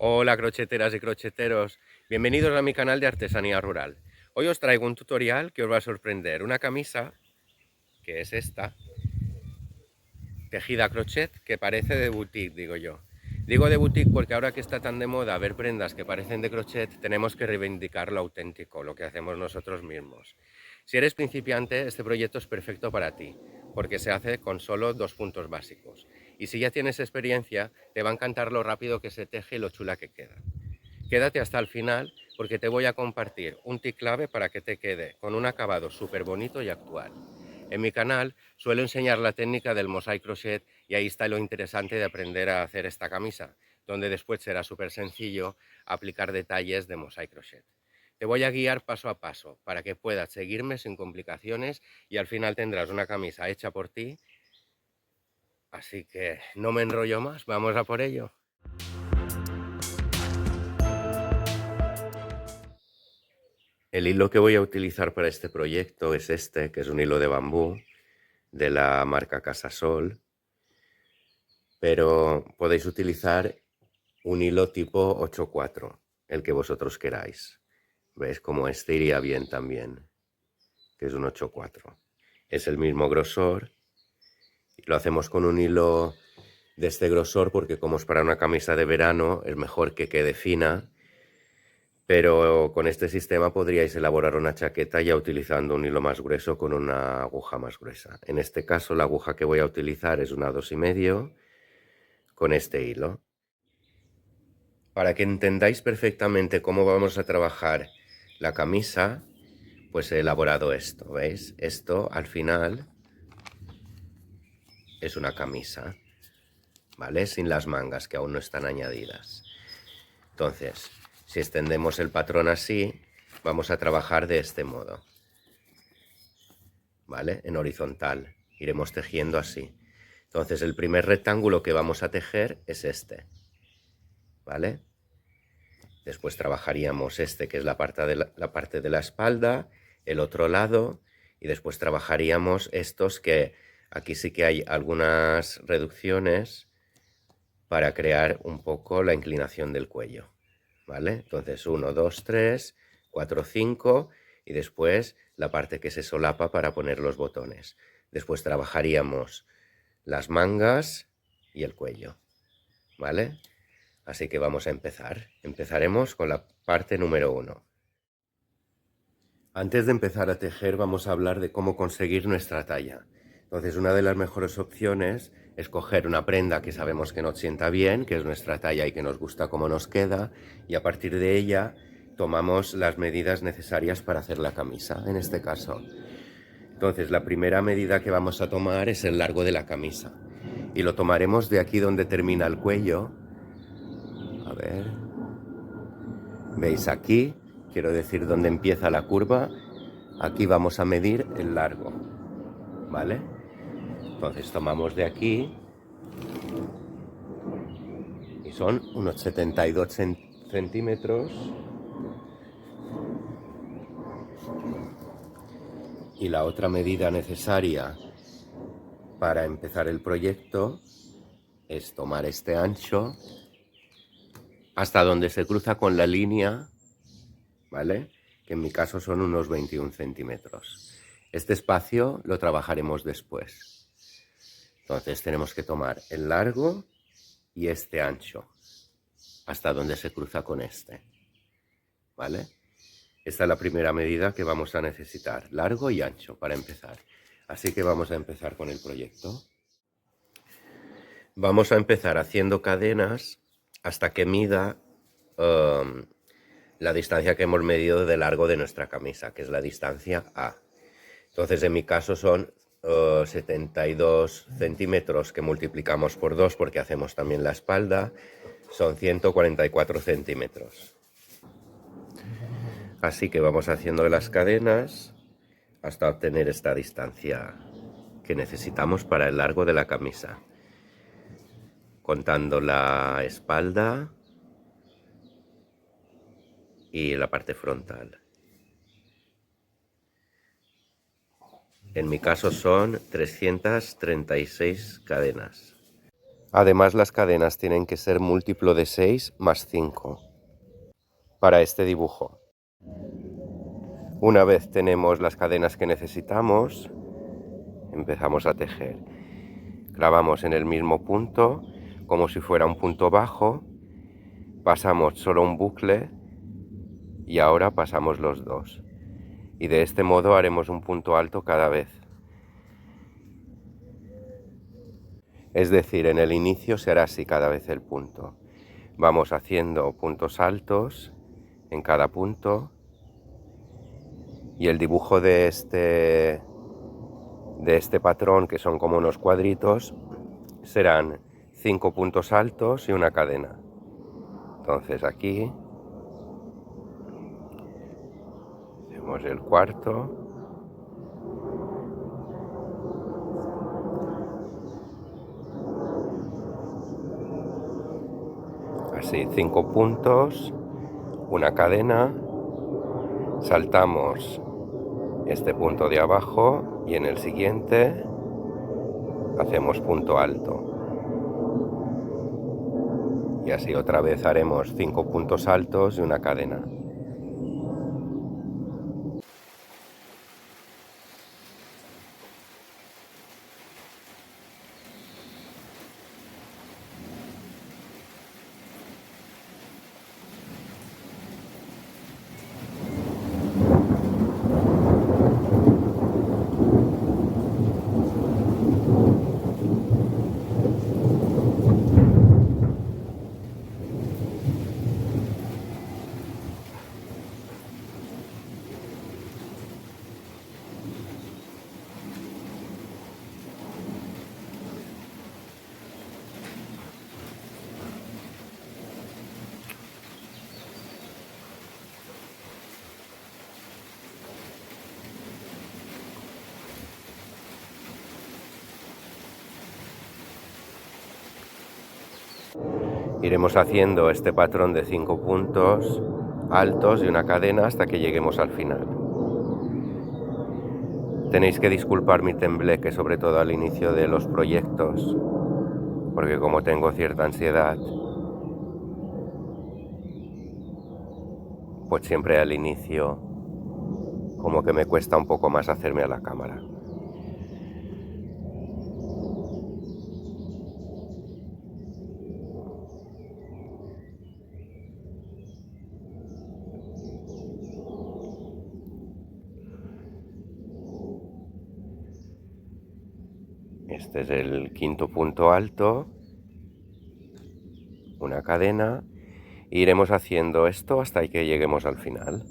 Hola crocheteras y crocheteros, bienvenidos a mi canal de artesanía rural. Hoy os traigo un tutorial que os va a sorprender. Una camisa, que es esta, tejida a crochet, que parece de boutique, digo yo. Digo de boutique porque ahora que está tan de moda ver prendas que parecen de crochet, tenemos que reivindicar lo auténtico, lo que hacemos nosotros mismos. Si eres principiante, este proyecto es perfecto para ti, porque se hace con solo 2 puntos básicos. Y si ya tienes experiencia, te va a encantar lo rápido que se teje y lo chula que queda. Quédate hasta el final porque te voy a compartir un tip clave para que te quede con un acabado súper bonito y actual. En mi canal suelo enseñar la técnica del mosaic crochet y ahí está lo interesante de aprender a hacer esta camisa, donde después será súper sencillo aplicar detalles de mosaic crochet. Te voy a guiar paso a paso para que puedas seguirme sin complicaciones y al final tendrás una camisa hecha por ti. Así que no me enrollo más, vamos a por ello. El hilo que voy a utilizar para este proyecto es este, que es un hilo de bambú de la marca Casasol, pero podéis utilizar un hilo tipo 8/4, el que vosotros queráis. ¿Veis? Como este iría bien también, que es un 8/4. Es el mismo grosor y lo hacemos con un hilo de este grosor porque como es para una camisa de verano es mejor que quede fina. Pero con este sistema podríais elaborar una chaqueta ya utilizando un hilo más grueso con una aguja más gruesa. En este caso la aguja que voy a utilizar es una 2,5 con este hilo. Para que entendáis perfectamente cómo vamos a trabajar la camisa, pues he elaborado esto, ¿veis? Esto al final es una camisa, ¿vale? Sin las mangas que aún no están añadidas. Entonces, si extendemos el patrón así, vamos a trabajar de este modo. ¿Vale? En horizontal. Iremos tejiendo así. Entonces el primer rectángulo que vamos a tejer es este. ¿Vale? Después trabajaríamos este, que es la parte de la espalda, el otro lado, y después trabajaríamos estos que aquí sí que hay algunas reducciones para crear un poco la inclinación del cuello. ¿Vale? Entonces 1, 2, 3, 4, 5 y después la parte que se solapa para poner los botones. Después trabajaríamos las mangas y el cuello, ¿vale? Así que vamos a empezar. Empezaremos con la parte número 1. Antes de empezar a tejer vamos a hablar de cómo conseguir nuestra talla. Entonces una de las mejores opciones es coger una prenda que sabemos que nos sienta bien, que es nuestra talla y que nos gusta cómo nos queda, y a partir de ella tomamos las medidas necesarias para hacer la camisa, en este caso. Entonces la primera medida que vamos a tomar es el largo de la camisa. Y lo tomaremos de aquí donde termina el cuello. A ver. ¿Veis aquí? Quiero decir donde empieza la curva. Aquí vamos a medir el largo. ¿Vale? Entonces tomamos de aquí y son unos 72 centímetros. Y la otra medida necesaria para empezar el proyecto es tomar este ancho hasta donde se cruza con la línea, ¿vale? Que en mi caso son unos 21 centímetros. Este espacio lo trabajaremos después. Entonces tenemos que tomar el largo y este ancho hasta donde se cruza con este, ¿vale? Esta es la primera medida que vamos a necesitar, largo y ancho para empezar. Así que vamos a empezar con el proyecto. Vamos a empezar haciendo cadenas hasta que mida la distancia que hemos medido de largo de nuestra camisa, que es la distancia A. Entonces en mi caso son 72 centímetros que multiplicamos por 2 porque hacemos también la espalda, son 144 centímetros. Así que vamos haciendo las cadenas hasta obtener esta distancia que necesitamos para el largo de la camisa, contando la espalda y la parte frontal. En mi caso son 336 cadenas. Además, las cadenas tienen que ser múltiplo de 6 más 5 para este dibujo. Una vez tenemos las cadenas que necesitamos, empezamos a tejer. Clavamos en el mismo punto, como si fuera un punto bajo, pasamos solo un bucle y ahora pasamos los dos. Y de este modo haremos un punto alto cada vez. Es decir, en el inicio se hará así cada vez el punto. Vamos haciendo puntos altos en cada punto y el dibujo de este patrón, que son como unos cuadritos, serán 5 puntos altos y una cadena. Entonces aquí hacemos el cuarto, así 5 puntos, una cadena, saltamos este punto de abajo y en el siguiente hacemos punto alto. Y así otra vez haremos 5 puntos altos y una cadena. Iremos haciendo este patrón de 5 puntos altos y una cadena hasta que lleguemos al final. Tenéis que disculpar mi tembleque, sobre todo al inicio de los proyectos, porque como tengo cierta ansiedad, pues siempre al inicio como que me cuesta un poco más hacerme a la cámara. Este es el quinto punto alto, una cadena, e iremos haciendo esto hasta que lleguemos al final.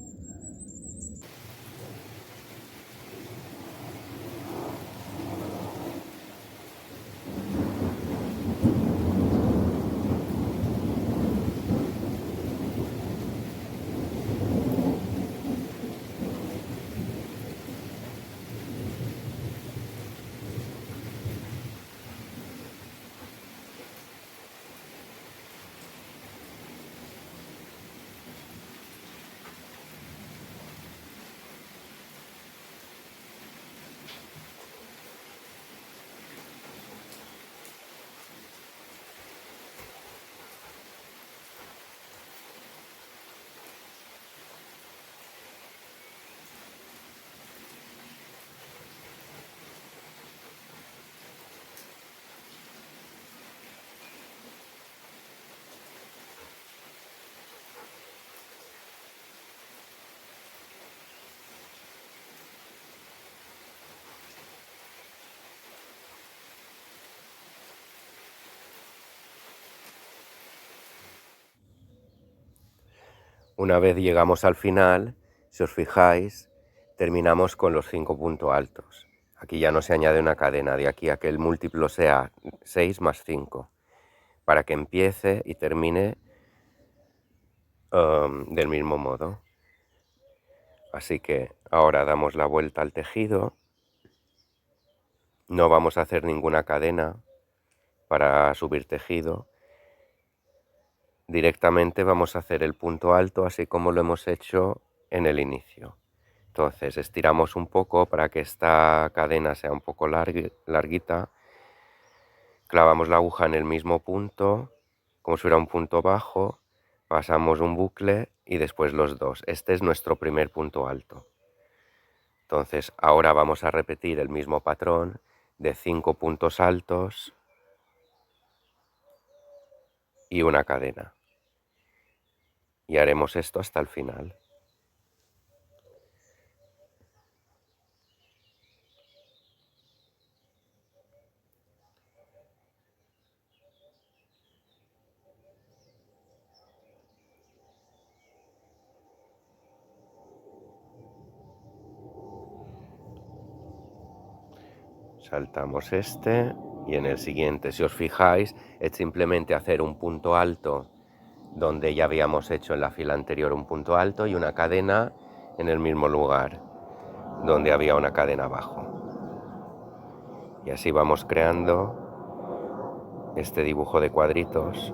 Una vez llegamos al final, si os fijáis, terminamos con los 5 puntos altos. Aquí ya no se añade una cadena, de aquí a que el múltiplo sea 6 más 5, para que empiece y termine del mismo modo. Así que ahora damos la vuelta al tejido, no vamos a hacer ninguna cadena para subir tejido, directamente vamos a hacer el punto alto así como lo hemos hecho en el inicio. Entonces estiramos un poco para que esta cadena sea un poco larguita, clavamos la aguja en el mismo punto, como si fuera un punto bajo, pasamos un bucle y después los dos. Este es nuestro primer punto alto. Entonces ahora vamos a repetir el mismo patrón de 5 puntos altos y una cadena. Y haremos esto hasta el final. Saltamos este y en el siguiente, si os fijáis, es simplemente hacer un punto alto donde ya habíamos hecho en la fila anterior un punto alto y una cadena en el mismo lugar donde había una cadena abajo. Y así vamos creando este dibujo de cuadritos.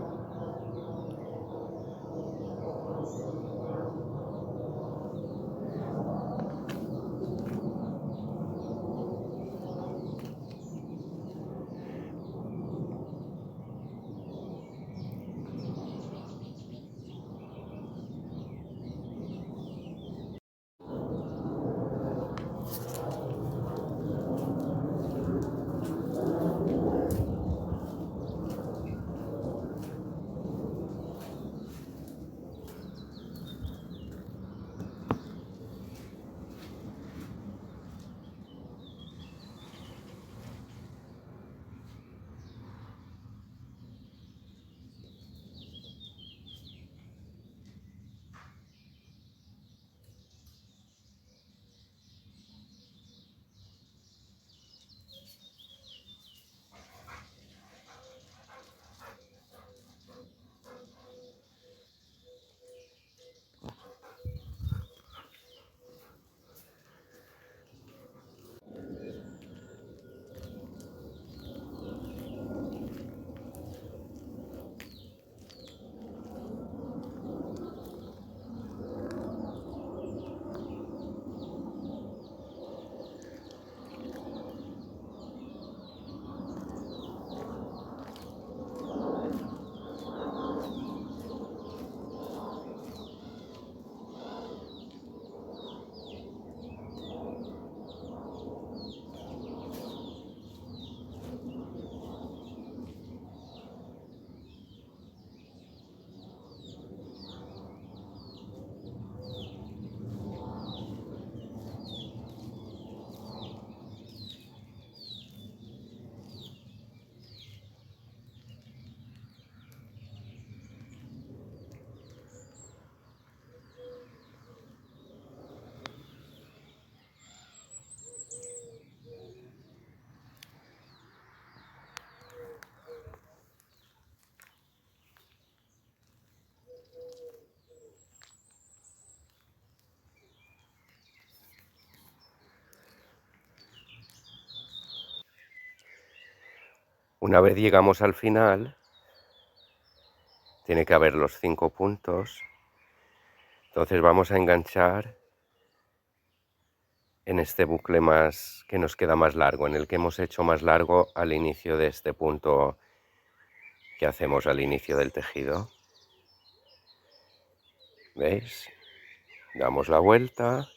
Una vez llegamos al final, tiene que haber los 5 puntos. Entonces vamos a enganchar en este bucle más que nos queda más largo, en el que hemos hecho más largo al inicio de este punto que hacemos al inicio del tejido. ¿Veis? Damos la vuelta.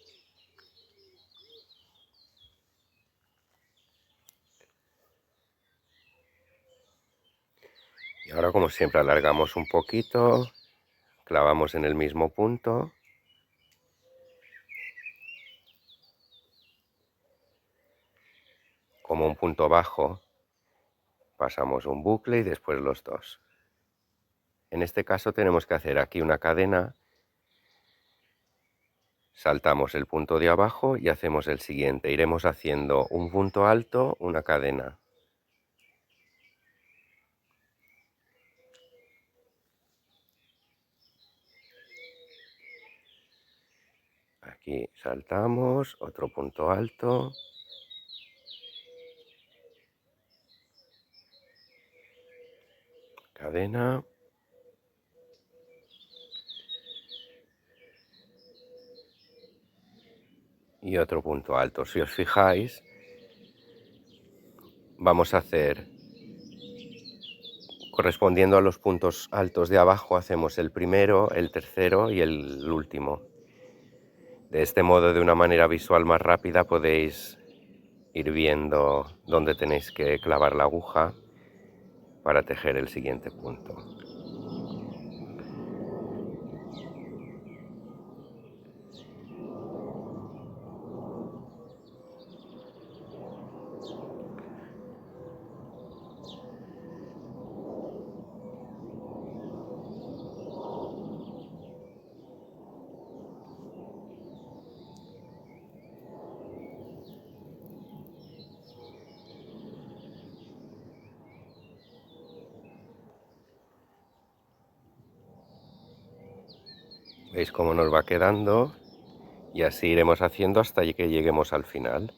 Y ahora, como siempre, alargamos un poquito, clavamos en el mismo punto. Como un punto bajo, pasamos un bucle y después los dos. En este caso tenemos que hacer aquí una cadena, saltamos el punto de abajo y hacemos el siguiente. Iremos haciendo un punto alto, una cadena. Aquí saltamos, otro punto alto. Cadena. Y otro punto alto. Si os fijáis, vamos a hacer correspondiendo a los puntos altos de abajo hacemos el primero, el tercero y el último. De este modo, de una manera visual más rápida, podéis ir viendo dónde tenéis que clavar la aguja para tejer el siguiente punto. ¿Veis cómo nos va quedando? Y así iremos haciendo hasta que lleguemos al final.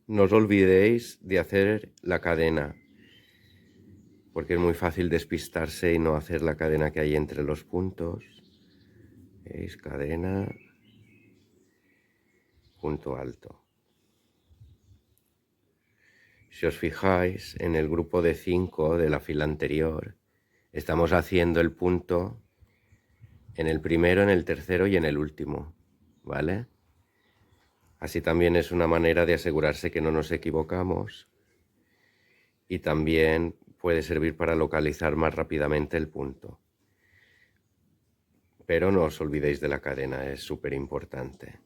No os olvidéis de hacer la cadena, porque es muy fácil despistarse y no hacer la cadena que hay entre los puntos. ¿Veis? Cadena, punto alto. Si os fijáis, en el grupo de 5 de la fila anterior, estamos haciendo el punto en el primero, en el tercero y en el último, ¿vale? Así también es una manera de asegurarse que no nos equivocamos y también puede servir para localizar más rápidamente el punto. Pero no os olvidéis de la cadena, es súper importante,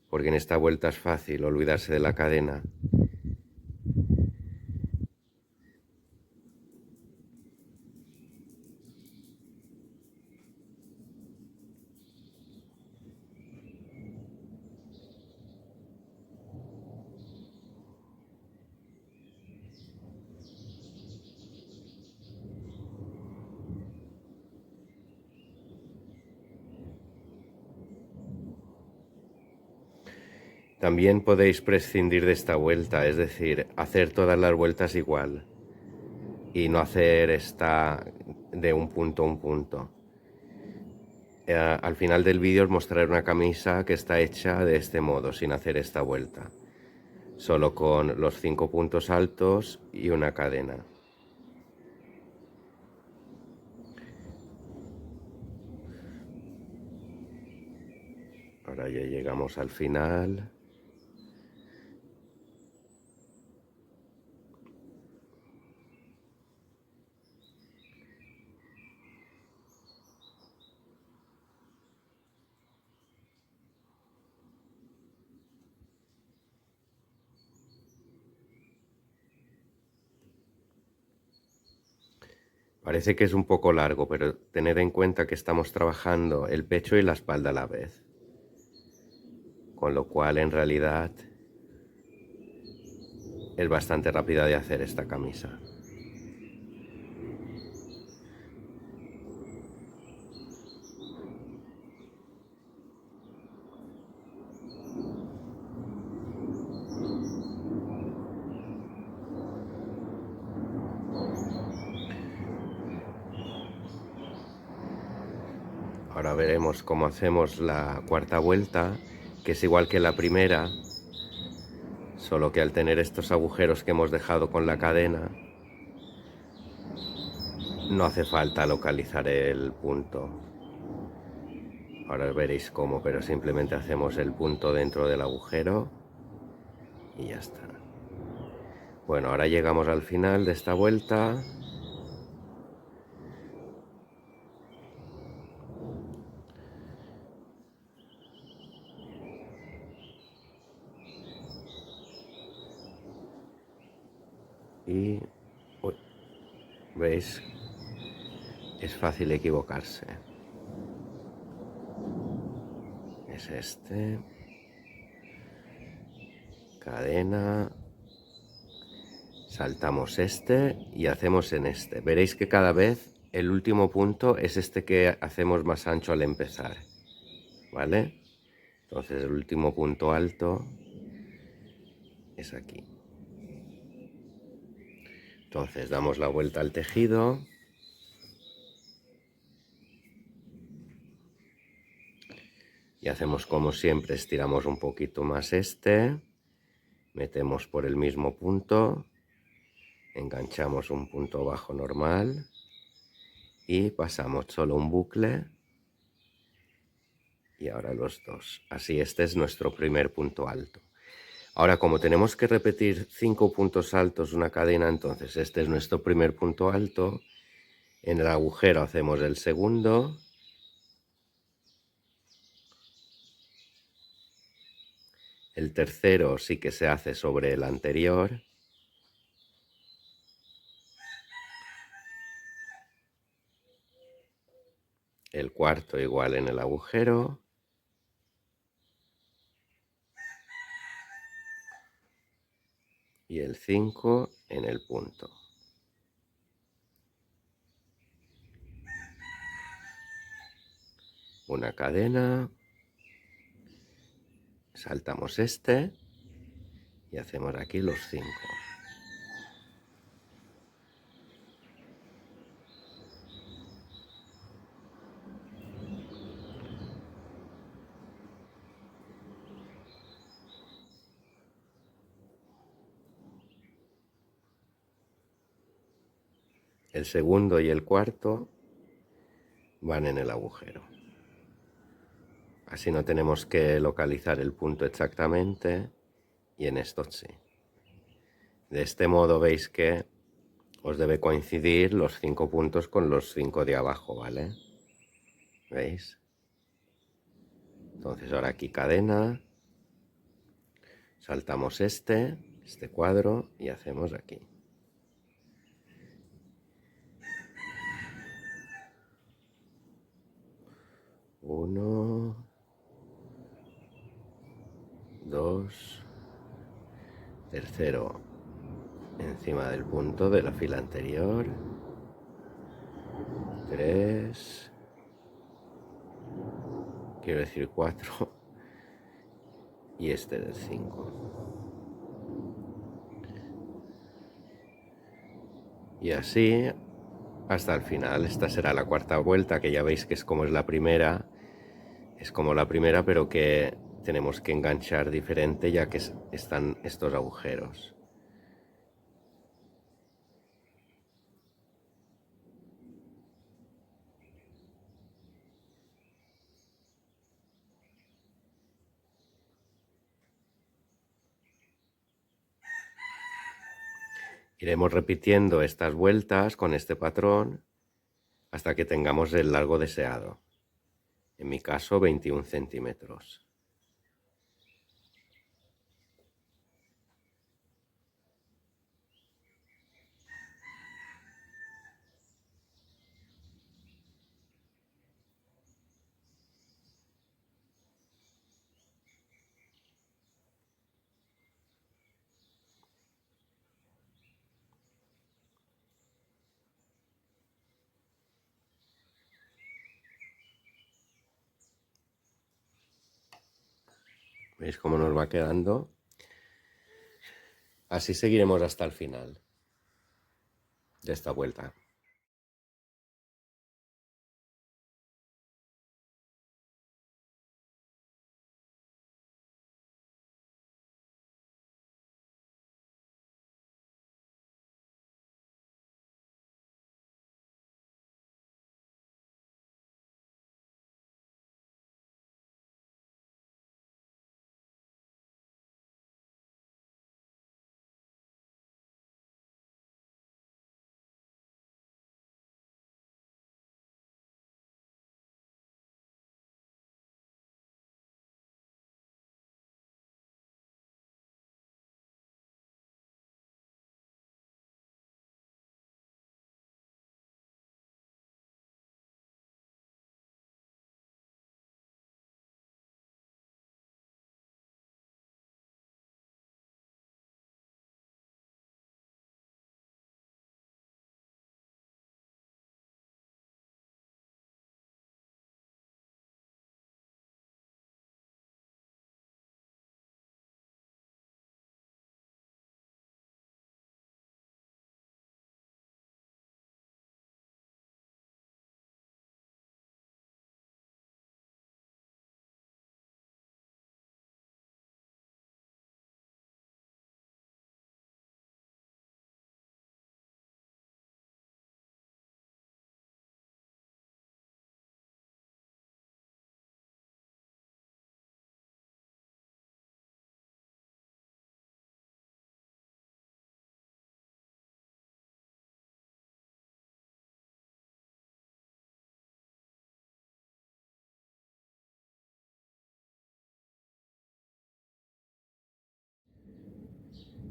porque en esta vuelta es fácil olvidarse de la cadena. También podéis prescindir de esta vuelta, es decir, hacer todas las vueltas igual y no hacer esta de un punto a un punto. Al final del vídeo os mostraré una camisa que está hecha de este modo, sin hacer esta vuelta, solo con los 5 puntos altos y una cadena. Ahora ya llegamos al final. Parece que es un poco largo, pero tened en cuenta que estamos trabajando el pecho y la espalda a la vez. Con lo cual, en realidad, es bastante rápida de hacer esta camisa. Ahora veremos cómo hacemos la cuarta vuelta, que es igual que la primera, solo que al tener estos agujeros que hemos dejado con la cadena, no hace falta localizar el punto. Ahora veréis cómo, pero simplemente hacemos el punto dentro del agujero y ya está. Bueno, ahora llegamos al final de esta vuelta. Y uy, ¿veis? Es fácil equivocarse. Es este. Cadena. Saltamos este y hacemos en este. Veréis que cada vez el último punto es este que hacemos más ancho al empezar. ¿Vale? Entonces el último punto alto es aquí. Entonces damos la vuelta al tejido. Y hacemos como siempre, estiramos un poquito más metemos por el mismo punto, enganchamos un punto bajo normal y pasamos solo un bucle y ahora los dos. Así este es nuestro primer punto alto. Ahora, como tenemos que repetir 5 puntos altos una cadena, entonces este es nuestro primer punto alto. En el agujero hacemos el segundo. El tercero sí que se hace sobre el anterior. El cuarto igual en el agujero. Y el 5 en el punto. Una cadena. Saltamos y hacemos aquí los 5. El segundo y el cuarto van en el agujero. Así no tenemos que localizar el punto exactamente y en estos sí. De este modo veis que os debe coincidir los 5 puntos con los 5 de abajo, ¿vale? ¿Veis? Entonces ahora aquí cadena, saltamos este cuadro y hacemos aquí. Uno, dos, tercero encima del punto de la fila anterior, 3, quiero decir 4 y este del 5. Y así hasta el final. Esta será la cuarta vuelta, que ya veis que es como la primera, pero que tenemos que enganchar diferente ya que están estos agujeros. Iremos repitiendo estas vueltas con este patrón hasta que tengamos el largo deseado. En mi caso, 21 centímetros. ¿Veis cómo nos va quedando? Así seguiremos hasta el final de esta vuelta.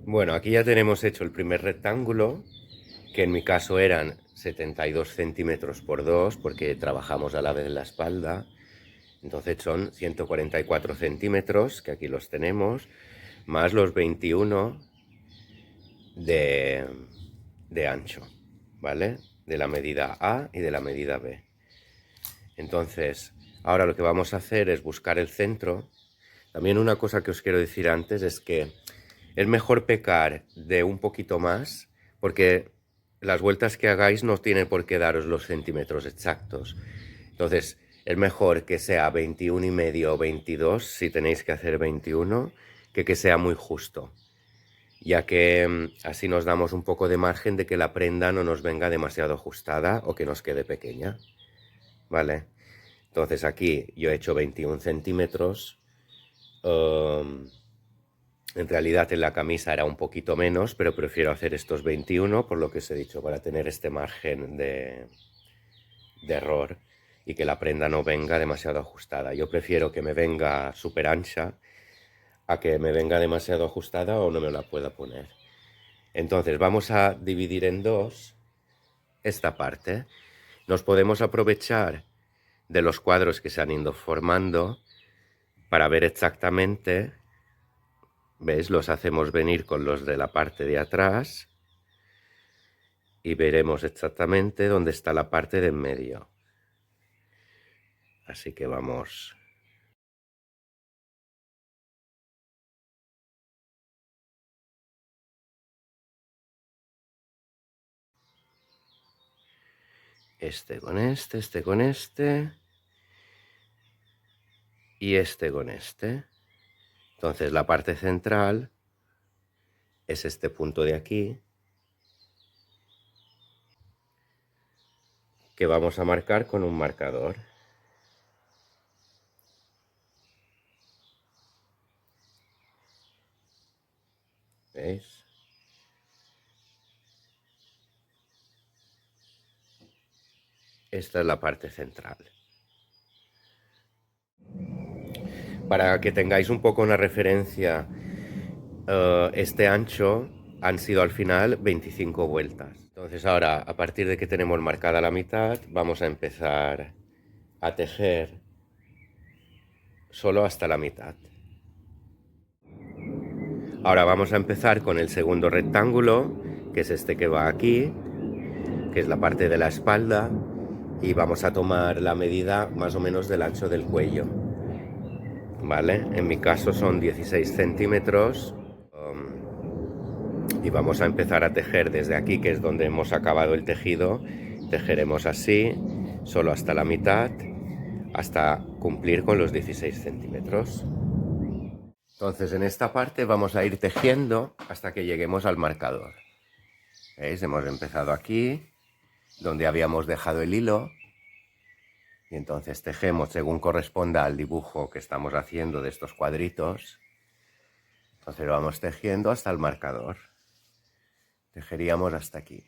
Bueno, aquí ya tenemos hecho el primer rectángulo, que en mi caso eran 72 centímetros por 2, porque trabajamos a la vez la espalda. Entonces son 144 centímetros, que aquí los tenemos, más los 21 de, de ancho, ¿vale? De la medida A y de la medida B. Entonces, ahora lo que vamos a hacer es buscar el centro. También una cosa que os quiero decir antes es que es mejor pecar de un poquito más, porque las vueltas que hagáis no tienen por qué daros los centímetros exactos. Entonces, es mejor que sea 21,5 o 22, si tenéis que hacer 21, que sea muy justo, ya que así nos damos un poco de margen de que la prenda no nos venga demasiado ajustada o que nos quede pequeña, ¿vale? Entonces aquí yo he hecho 21 centímetros. um, En realidad en la camisa era un poquito menos, pero prefiero hacer estos 21, por lo que os he dicho, para tener este margen de error y que la prenda no venga demasiado ajustada. Yo prefiero que me venga súper ancha a que me venga demasiado ajustada o no me la pueda poner. Entonces vamos a dividir en dos esta parte. Nos podemos aprovechar de los cuadros que se han ido formando para ver exactamente, ¿veis? Los hacemos venir con los de la parte de atrás y veremos exactamente dónde está la parte de en medio. Así que vamos. Este con este con este y este con este. Entonces la parte central es este punto de aquí, que vamos a marcar con un marcador. ¿Veis? Esta es la parte central. Para que tengáis un poco una referencia, este ancho han sido al final 25 vueltas. Entonces ahora, a partir de que tenemos marcada la mitad, vamos a empezar a tejer solo hasta la mitad. Ahora vamos a empezar con el segundo rectángulo, que es este que va aquí, que es la parte de la espalda, y vamos a tomar la medida más o menos del ancho del cuello, ¿vale? En mi caso son 16 centímetros. Y vamos a empezar a tejer desde aquí, que es donde hemos acabado el tejido. Tejeremos así, solo hasta la mitad, hasta cumplir con los 16 centímetros. Entonces en esta parte vamos a ir tejiendo hasta que lleguemos al marcador. ¿Veis? Hemos empezado aquí, donde habíamos dejado el hilo, y entonces tejemos según corresponda al dibujo que estamos haciendo de estos cuadritos. Entonces vamos tejiendo hasta el marcador. Tejeríamos hasta aquí.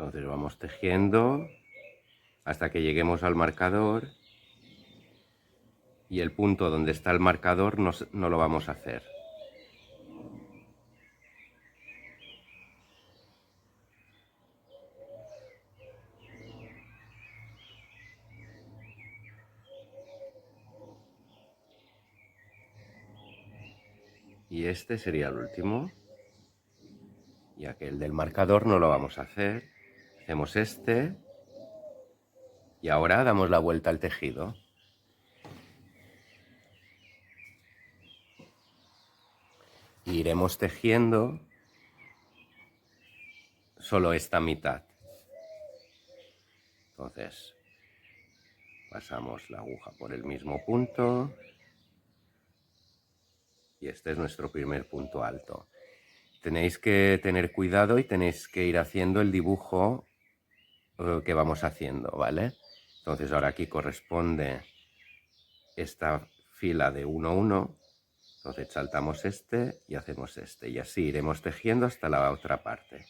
Entonces vamos tejiendo hasta que lleguemos al marcador, y el punto donde está el marcador no lo vamos a hacer. Y este sería el último. Y aquel del marcador no lo vamos a hacer. Hacemos este. Y ahora damos la vuelta al tejido. Y iremos tejiendo solo esta mitad. Entonces, pasamos la aguja por el mismo punto. Y este es nuestro primer punto alto. Tenéis que tener cuidado y tenéis que ir haciendo el dibujo que vamos haciendo, ¿vale? Entonces ahora aquí corresponde esta fila de 1, 1. Entonces saltamos este y hacemos este. Y así iremos tejiendo hasta la otra parte.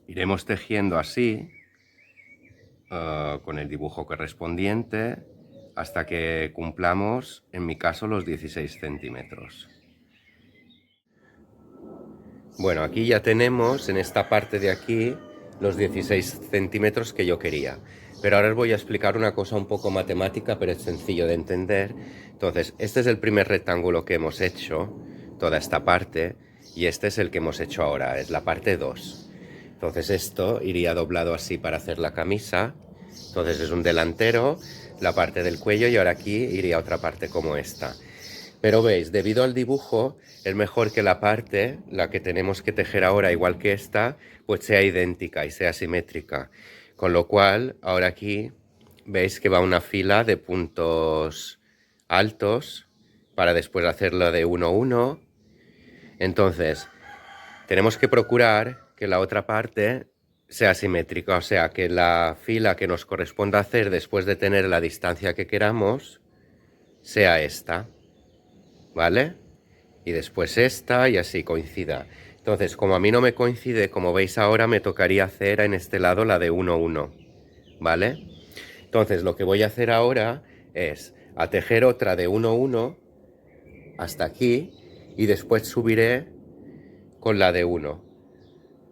Iremos tejiendo así, con el dibujo correspondiente, hasta que cumplamos, en mi caso, los 16 centímetros. Bueno, aquí ya tenemos, en esta parte de aquí, los 16 centímetros que yo quería. Pero ahora os voy a explicar una cosa un poco matemática, pero es sencillo de entender. Entonces, este es el primer rectángulo que hemos hecho, toda esta parte, y este es el que hemos hecho ahora, es la parte 2. Entonces esto iría doblado así para hacer la camisa. Entonces es un delantero, la parte del cuello, y ahora aquí iría otra parte como esta. Pero veis, debido al dibujo, es mejor que la parte, la que tenemos que tejer ahora, igual que esta, pues sea idéntica y sea simétrica. Con lo cual, ahora aquí, veis que va una fila de puntos altos para después hacerlo de 1, 1. Entonces, tenemos que procurar que la otra parte sea simétrica, o sea, que la fila que nos corresponda hacer después de tener la distancia que queramos sea esta, ¿vale? Y después esta, y así coincida. Entonces, como a mí no me coincide, como veis ahora, me tocaría hacer en este lado la de 1, 1, ¿vale? Entonces, lo que voy a hacer ahora es a tejer otra de 1, 1 hasta aquí, y después subiré con la de 1.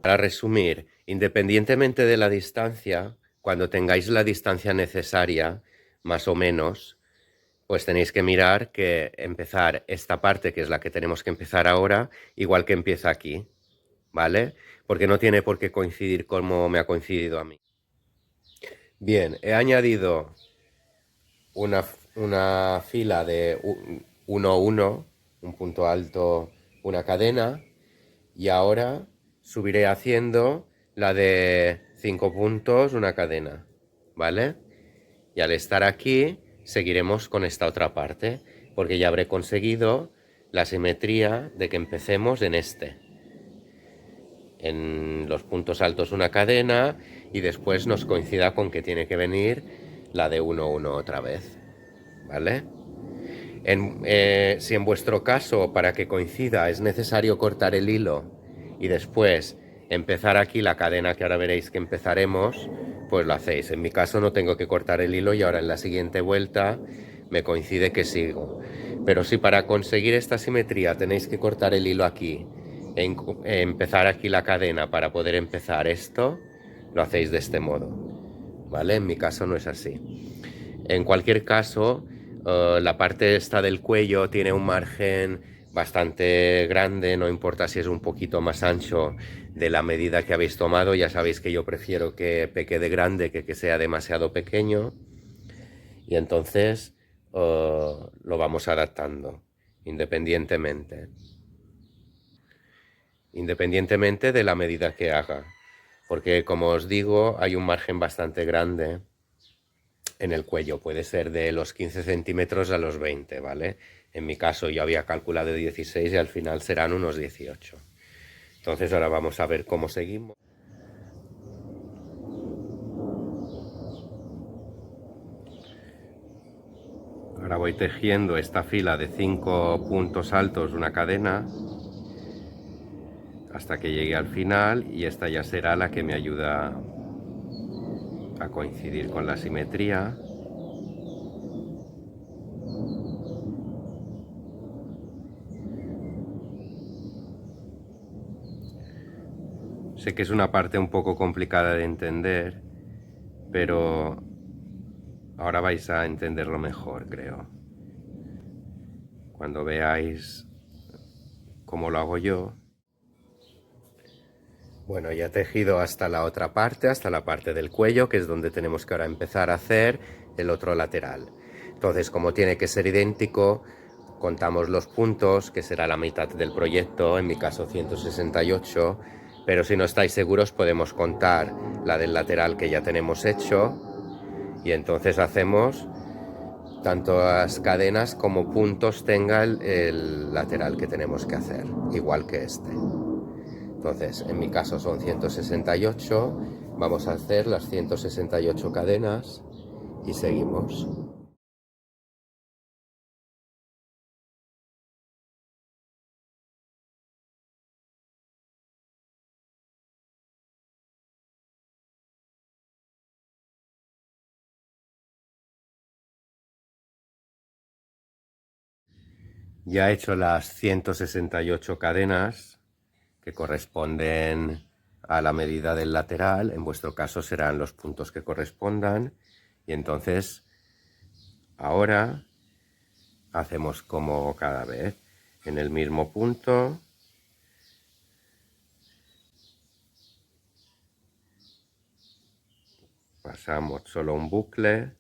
Para resumir, independientemente de la distancia, cuando tengáis la distancia necesaria, más o menos, pues tenéis que mirar que empezar esta parte, que es la que tenemos que empezar ahora, igual que empieza aquí, ¿vale? Porque no tiene por qué coincidir como me ha coincidido a mí. Bien, he añadido una fila de 1, 1, un punto alto, una cadena, y ahora subiré haciendo la de 5 puntos, una cadena, ¿vale? Y al estar aquí, seguiremos con esta otra parte, porque ya habré conseguido la simetría de que empecemos en este. En los puntos altos una cadena, y después nos coincida con que tiene que venir la de 1, 1 otra vez, ¿vale? Si en vuestro caso, para que coincida, es necesario cortar el hilo y después empezar aquí la cadena que ahora veréis que empezaremos, pues lo hacéis. En mi caso no tengo que cortar el hilo y ahora en la siguiente vuelta me coincide que sigo. Pero si para conseguir esta simetría tenéis que cortar el hilo aquí e empezar aquí la cadena para poder empezar esto, lo hacéis de este modo, ¿vale? En mi caso no es así. En cualquier caso, la parte esta del cuello tiene un margen bastante grande, no importa si es un poquito más ancho de la medida que habéis tomado, ya sabéis que yo prefiero que peque de grande que sea demasiado pequeño, y entonces lo vamos adaptando independientemente, independientemente de la medida que haga, porque como os digo, hay un margen bastante grande en el cuello, puede ser de los 15 centímetros a los 20, ¿vale? En mi caso yo había calculado 16 y al final serán unos 18. Entonces ahora vamos a ver cómo seguimos. Ahora voy tejiendo esta fila de 5 puntos altos, una cadena, hasta que llegue al final, y esta ya será la que me ayuda a coincidir con la simetría. Sé que es una parte un poco complicada de entender, pero ahora vais a entenderlo mejor, creo. Cuando veáis cómo lo hago yo. Bueno, ya he tejido hasta la otra parte, hasta la parte del cuello, que es donde tenemos que ahora empezar a hacer el otro lateral. Entonces, como tiene que ser idéntico, contamos los puntos, que será la mitad del proyecto, en mi caso 168, pero si no estáis seguros podemos contar la del lateral que ya tenemos hecho, y entonces hacemos tanto las cadenas como puntos tenga el lateral que tenemos que hacer, igual que este. Entonces, en mi caso son 168, vamos a hacer las 168 cadenas y seguimos. Ya he hecho las 168 cadenas que corresponden a la medida del lateral, en vuestro caso serán los puntos que correspondan, y entonces ahora hacemos como cada vez, en el mismo punto, pasamos solo un bucle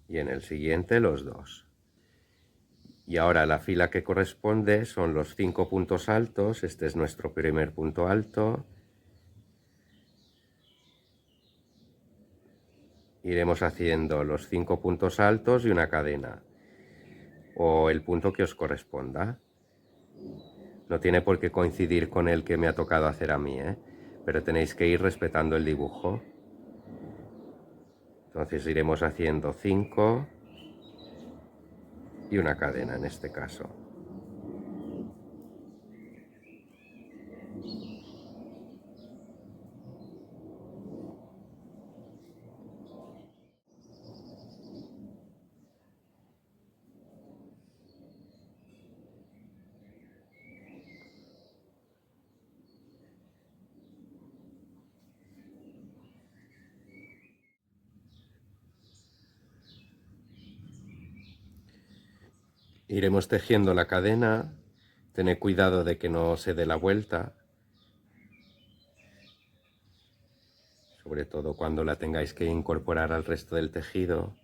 y en el siguiente los dos. Y ahora la fila que corresponde son los 5 puntos altos, este es nuestro primer punto alto. Iremos haciendo los 5 puntos altos y una cadena, o el punto que os corresponda. No tiene por qué coincidir con el que me ha tocado hacer a mí, pero tenéis que ir respetando el dibujo. Entonces iremos haciendo 5 y una cadena en este caso. Iremos tejiendo la cadena, tened cuidado de que no se dé la vuelta, sobre todo cuando la tengáis que incorporar al resto del tejido.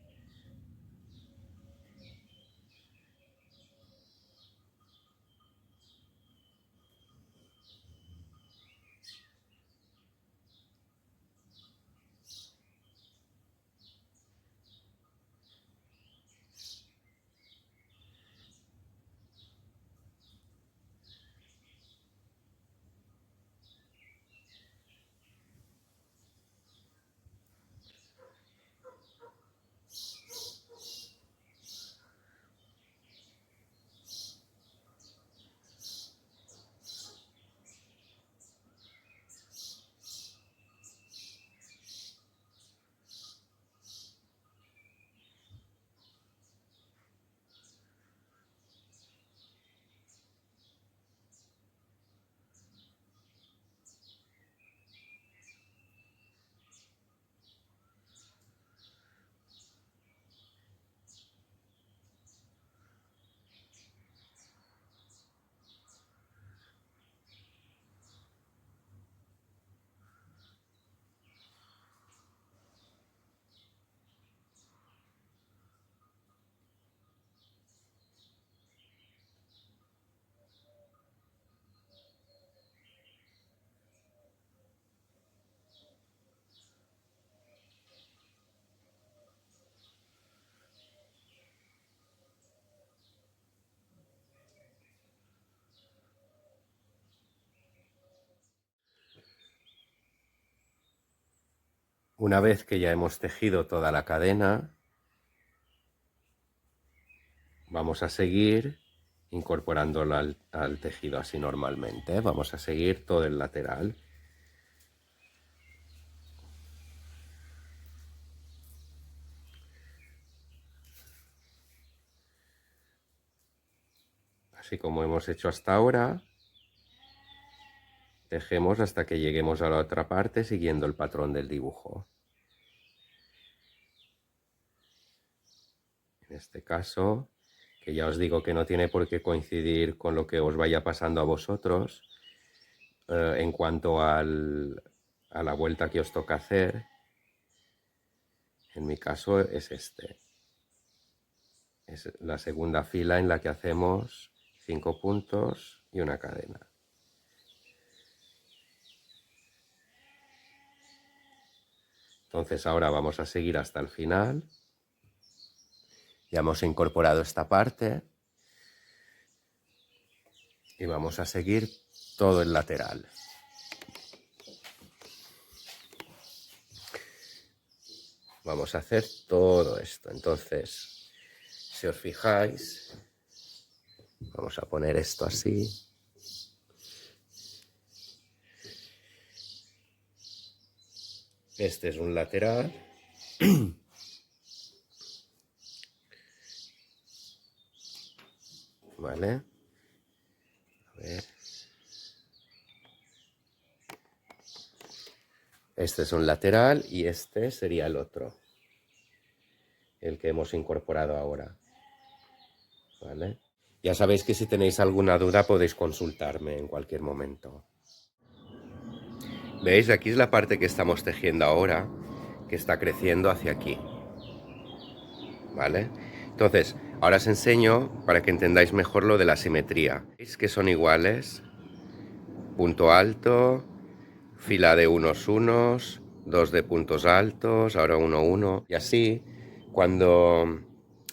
Una vez que ya hemos tejido toda la cadena, vamos a seguir incorporándola al tejido así normalmente. Vamos a seguir todo el lateral. Así como hemos hecho hasta ahora, tejemos hasta que lleguemos a la otra parte siguiendo el patrón del dibujo. En este caso, que ya os digo que no tiene por qué coincidir con lo que os vaya pasando a vosotros, en cuanto a la vuelta que os toca hacer, en mi caso es este. Es la segunda fila en la que hacemos 5 puntos y una cadena. Entonces ahora vamos a seguir hasta el final. Ya hemos incorporado esta parte y vamos a seguir todo el lateral. Vamos a hacer todo esto. Entonces, si os fijáis, vamos a poner esto así. Este es un lateral. ¿Vale? A ver. Este es un lateral y este sería el otro, el que hemos incorporado ahora. ¿Vale? Ya sabéis que si tenéis alguna duda podéis consultarme en cualquier momento. ¿Veis? Aquí es la parte que estamos tejiendo ahora, que está creciendo hacia aquí. ¿Vale? Entonces, ahora os enseño para que entendáis mejor lo de la simetría. ¿Veis que son iguales? Punto alto, fila de unos, dos de puntos altos, ahora 1, 1. Y así, cuando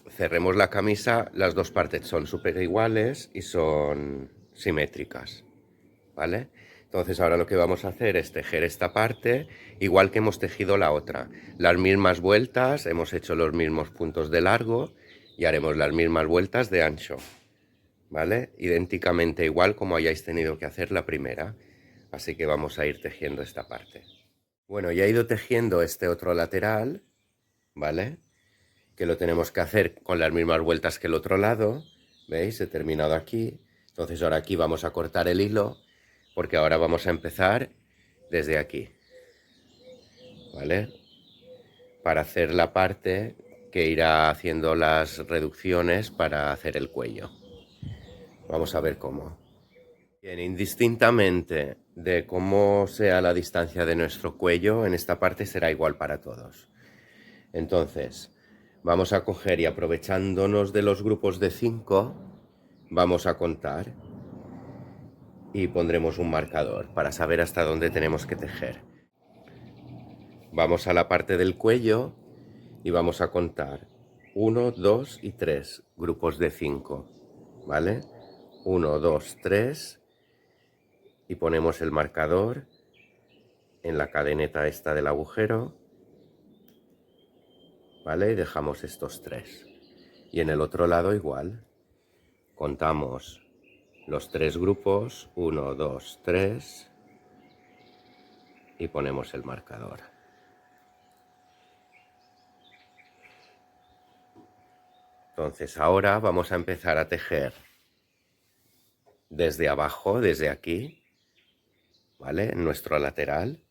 cerremos la camisa, las dos partes son súper iguales y son simétricas. ¿Vale? Entonces ahora lo que vamos a hacer es tejer esta parte igual que hemos tejido la otra. Las mismas vueltas, hemos hecho los mismos puntos de largo y haremos las mismas vueltas de ancho. ¿Vale? Idénticamente igual como hayáis tenido que hacer la primera. Así que vamos a ir tejiendo esta parte. Bueno, ya he ido tejiendo este otro lateral, ¿vale? Que lo tenemos que hacer con las mismas vueltas que el otro lado. ¿Veis? He terminado aquí. Entonces ahora aquí vamos a cortar el hilo, porque ahora vamos a empezar desde aquí, ¿vale? Para hacer la parte que irá haciendo las reducciones para hacer el cuello. Vamos a ver cómo. Bien, indistintamente de cómo sea la distancia de nuestro cuello, en esta parte será igual para todos. Entonces, vamos a coger y aprovechándonos de los grupos de 5, vamos a contar y pondremos un marcador para saber hasta dónde tenemos que tejer. Vamos a la parte del cuello y vamos a contar 1, 2 y 3 grupos de 5, ¿vale? 1, 2, 3 y ponemos el marcador en la cadeneta esta del agujero, ¿vale? Y dejamos estos 3. Y en el otro lado igual, contamos los 3 grupos, 1, 2, 3 y ponemos el marcador. Entonces ahora vamos a empezar a tejer desde abajo, desde aquí, ¿vale? En nuestro lateral.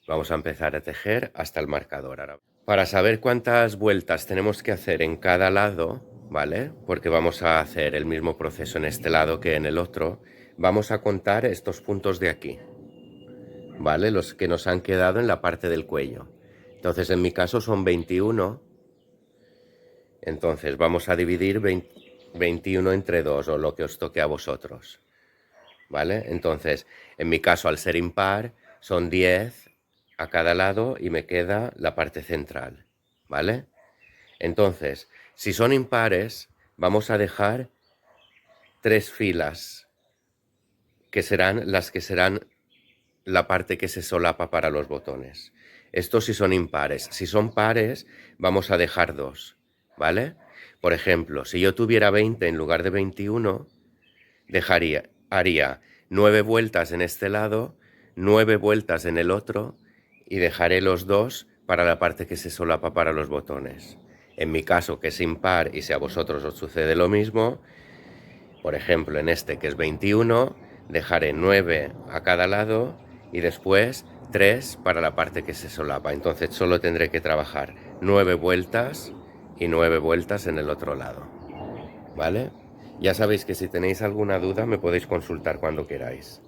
Vamos a empezar a tejer hasta el marcador. Ahora, para saber cuántas vueltas tenemos que hacer en cada lado, ¿vale? Porque vamos a hacer el mismo proceso en este lado que en el otro, vamos a contar estos puntos de aquí, ¿vale? Los que nos han quedado en la parte del cuello. Entonces, en mi caso son 21. Entonces, vamos a dividir 21 entre 2 o lo que os toque a vosotros, ¿vale? Entonces, en mi caso, al ser impar, son 10 a cada lado y me queda la parte central, ¿vale? Entonces, si son impares, vamos a dejar 3 filas, que serán las que serán la parte que se solapa para los botones. Estos sí son impares. Si son pares, vamos a dejar 2, ¿vale? Por ejemplo, si yo tuviera 20 en lugar de 21, haría 9 vueltas en este lado, 9 vueltas en el otro y dejaré los 2 para la parte que se solapa para los botones. En mi caso, que es impar, y si a vosotros os sucede lo mismo, por ejemplo, en este que es 21, dejaré 9 a cada lado y después 3 para la parte que se solapa. Entonces solo tendré que trabajar 9 vueltas y 9 vueltas en el otro lado. ¿Vale? Ya sabéis que si tenéis alguna duda me podéis consultar cuando queráis.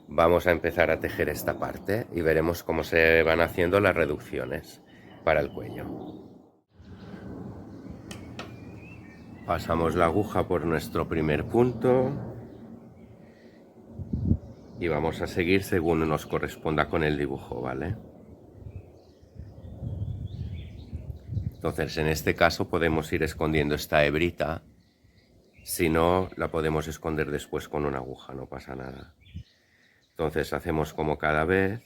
Vamos a empezar a tejer esta parte y veremos cómo se van haciendo las reducciones para el cuello. Pasamos la aguja por nuestro primer punto y vamos a seguir según nos corresponda con el dibujo, ¿vale? Entonces, en este caso podemos ir escondiendo esta hebrita, si no la podemos esconder después con una aguja, no pasa nada. Entonces hacemos como cada vez,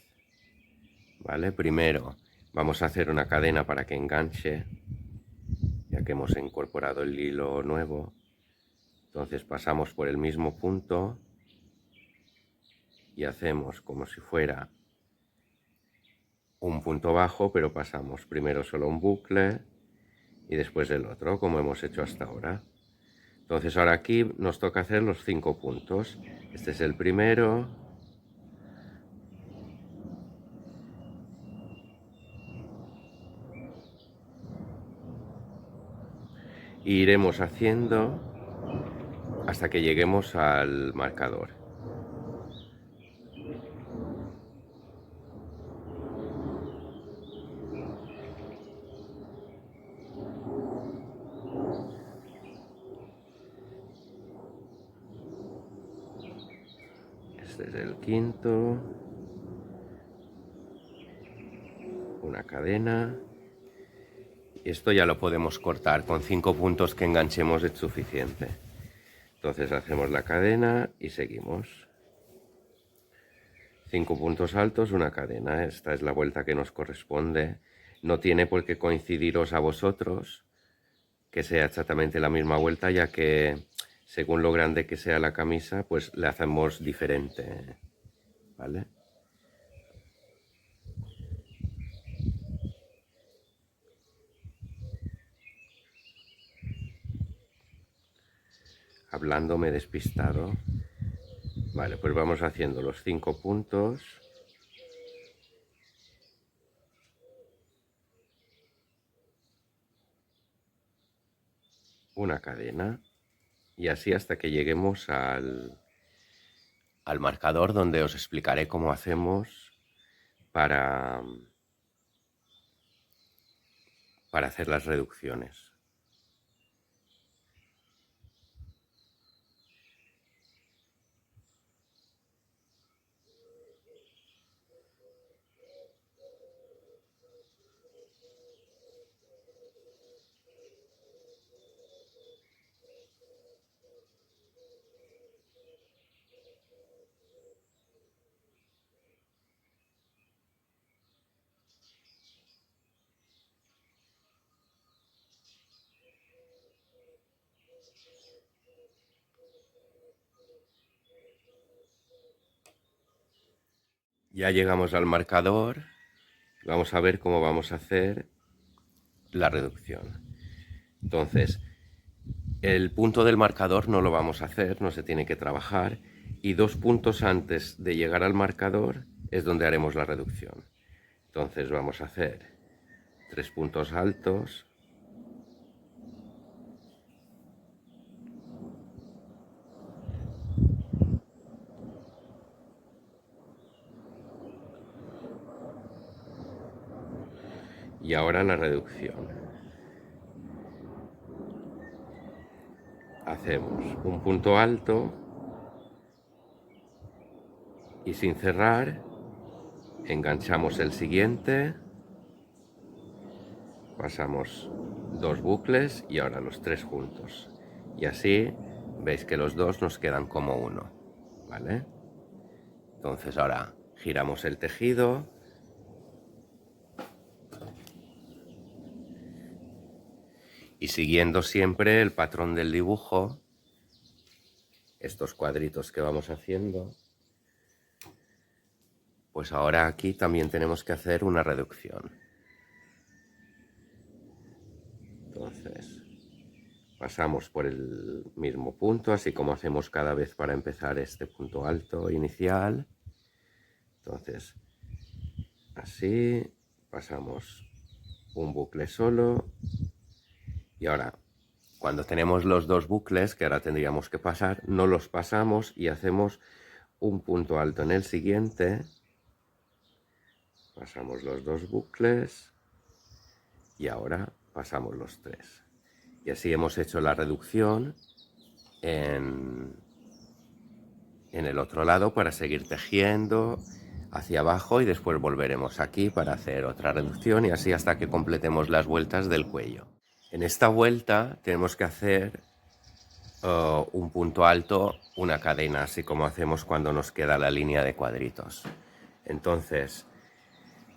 ¿vale? Primero vamos a hacer una cadena para que enganche, ya que hemos incorporado el hilo nuevo. Entonces pasamos por el mismo punto y hacemos como si fuera un punto bajo, pero pasamos primero solo un bucle y después el otro, como hemos hecho hasta ahora. Entonces ahora aquí nos toca hacer los 5 puntos. Este es el primero. E iremos haciendo hasta que lleguemos al marcador. Este es el quinto. Una cadena. Y esto ya lo podemos cortar. Con 5 puntos que enganchemos es suficiente. Entonces hacemos la cadena y seguimos. 5 puntos altos, una cadena. Esta es la vuelta que nos corresponde. No tiene por qué coincidiros a vosotros que sea exactamente la misma vuelta, ya que según lo grande que sea la camisa, pues le hacemos diferente, ¿vale? Hablando me he despistado. Vale, pues vamos haciendo los 5 puntos. Una cadena. Y así hasta que lleguemos al marcador, donde os explicaré cómo hacemos para hacer las reducciones. Ya llegamos al marcador. Vamos a ver cómo vamos a hacer la reducción. Entonces, el punto del marcador no lo vamos a hacer, no se tiene que trabajar, y 2 puntos antes de llegar al marcador es donde haremos la reducción. Entonces vamos a hacer 3 puntos altos, y ahora la reducción. Hacemos un punto alto y sin cerrar enganchamos el siguiente, pasamos 2 bucles y ahora los 3 juntos, y así veis que los 2 nos quedan como uno, ¿vale? Entonces ahora giramos el tejido Y siguiendo siempre el patrón del dibujo, estos cuadritos que vamos haciendo, pues ahora aquí también tenemos que hacer una reducción. Entonces, pasamos por el mismo punto, así como hacemos cada vez para empezar este punto alto inicial. Entonces, así, pasamos un bucle solo. Y ahora, cuando tenemos los dos bucles, que ahora tendríamos que pasar, no los pasamos y hacemos un punto alto en el siguiente. Pasamos los dos bucles y ahora pasamos los tres. Y así hemos hecho la reducción en el otro lado para seguir tejiendo hacia abajo y después volveremos aquí para hacer otra reducción y así hasta que completemos las vueltas del cuello. En esta vuelta tenemos que hacer un punto alto, una cadena, así como hacemos cuando nos queda la línea de cuadritos. Entonces,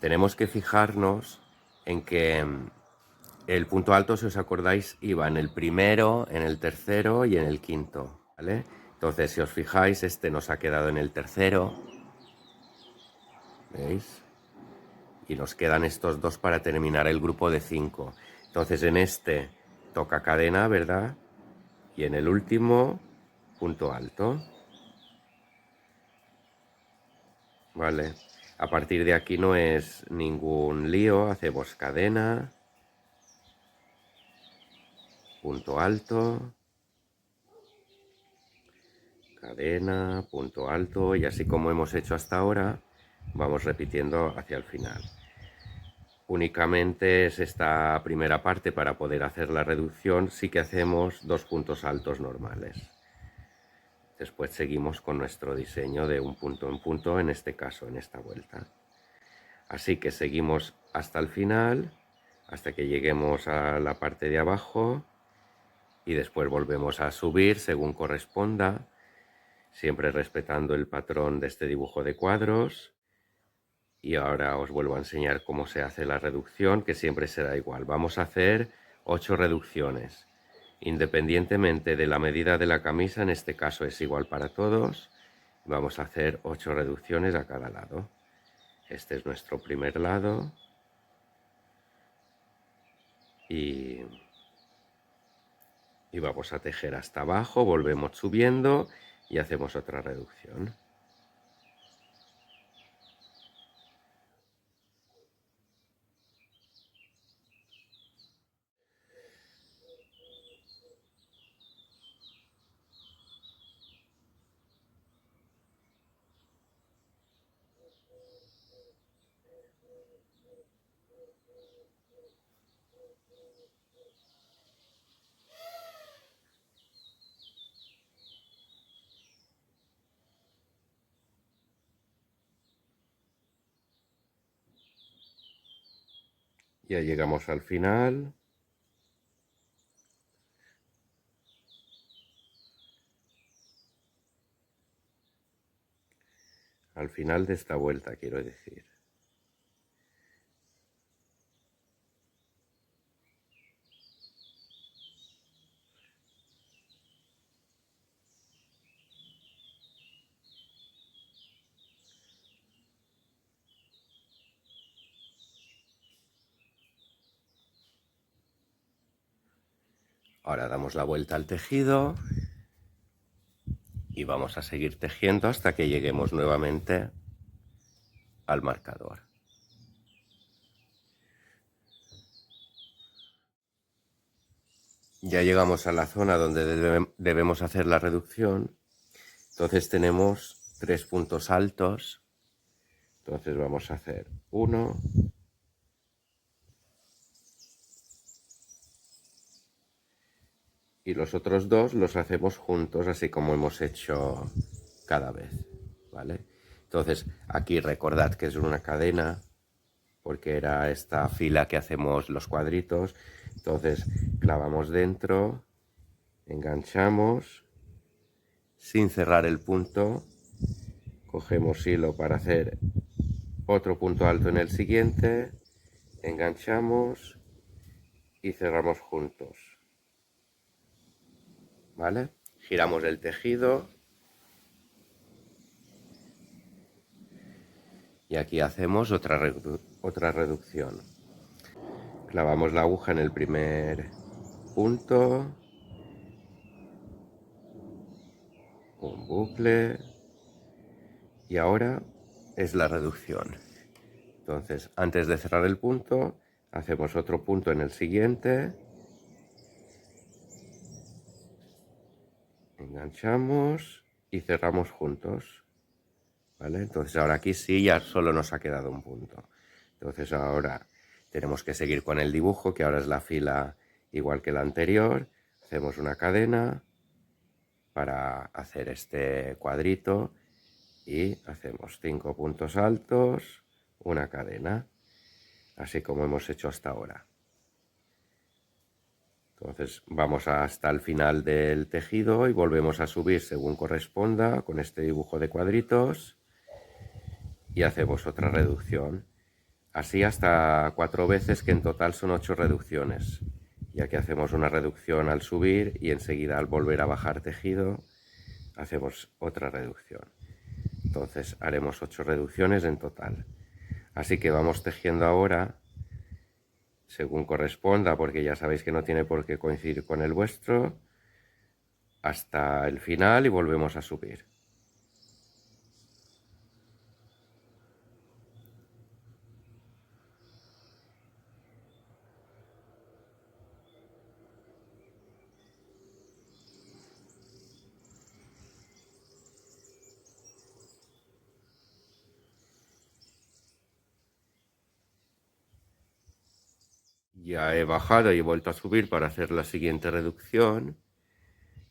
tenemos que fijarnos en que el punto alto, si os acordáis, iba en el primero, en el tercero y en el quinto, ¿vale? Entonces, si os fijáis, este nos ha quedado en el tercero, ¿veis? Y nos quedan estos dos para terminar el grupo de 5. Entonces, en este toca cadena, ¿verdad? Y en el último, punto alto. Vale. A partir de aquí no es ningún lío, hacemos cadena, punto alto, cadena, punto alto, y así como hemos hecho hasta ahora, vamos repitiendo hacia el final. Únicamente es esta primera parte para poder hacer la reducción, sí que hacemos dos puntos altos normales. Después seguimos con nuestro diseño de un punto en punto, en este caso, en esta vuelta. Así que seguimos hasta el final, hasta que lleguemos a la parte de abajo y después volvemos a subir según corresponda, siempre respetando el patrón de este dibujo de cuadros. Y ahora os vuelvo a enseñar cómo se hace la reducción, que siempre será igual. Vamos a hacer 8 reducciones. Independientemente de la medida de la camisa, en este caso es igual para todos, vamos a hacer 8 reducciones a cada lado. Este es nuestro primer lado. Y vamos a tejer hasta abajo, volvemos subiendo y hacemos otra reducción. Ya llegamos al final. Al final de esta vuelta, quiero decir. Ahora damos la vuelta al tejido y vamos a seguir tejiendo hasta que lleguemos nuevamente al marcador. Ya llegamos a la zona donde debemos hacer la reducción. Entonces tenemos 3 puntos altos. Entonces vamos a hacer 1, y los otros 2 los hacemos juntos, así como hemos hecho cada vez, ¿vale? Entonces aquí recordad que es una cadena, porque era esta fila que hacemos los cuadritos. Entonces clavamos dentro, enganchamos, sin cerrar el punto, cogemos hilo para hacer otro punto alto en el siguiente, enganchamos y cerramos juntos. ¿vale? Giramos el tejido y aquí hacemos otra reducción. Clavamos la aguja en el primer punto, un bucle y ahora es la reducción. Entonces, antes de cerrar el punto, hacemos otro punto en el siguiente, enganchamos y cerramos juntos, ¿vale? Entonces ahora aquí sí ya solo nos ha quedado un punto. Entonces ahora tenemos que seguir con el dibujo, que ahora es la fila igual que la anterior. Hacemos una cadena para hacer este cuadrito y hacemos 5 puntos altos, una cadena, así como hemos hecho hasta ahora. Entonces vamos hasta el final del tejido y volvemos a subir según corresponda con este dibujo de cuadritos y hacemos otra reducción. Así hasta 4 veces, que en total son 8 reducciones, ya que hacemos una reducción al subir y enseguida al volver a bajar tejido hacemos otra reducción. Entonces haremos 8 reducciones en total. Así que vamos tejiendo ahora según corresponda, porque ya sabéis que no tiene por qué coincidir con el vuestro, hasta el final y volvemos a subir. Ya he bajado y he vuelto a subir para hacer la siguiente reducción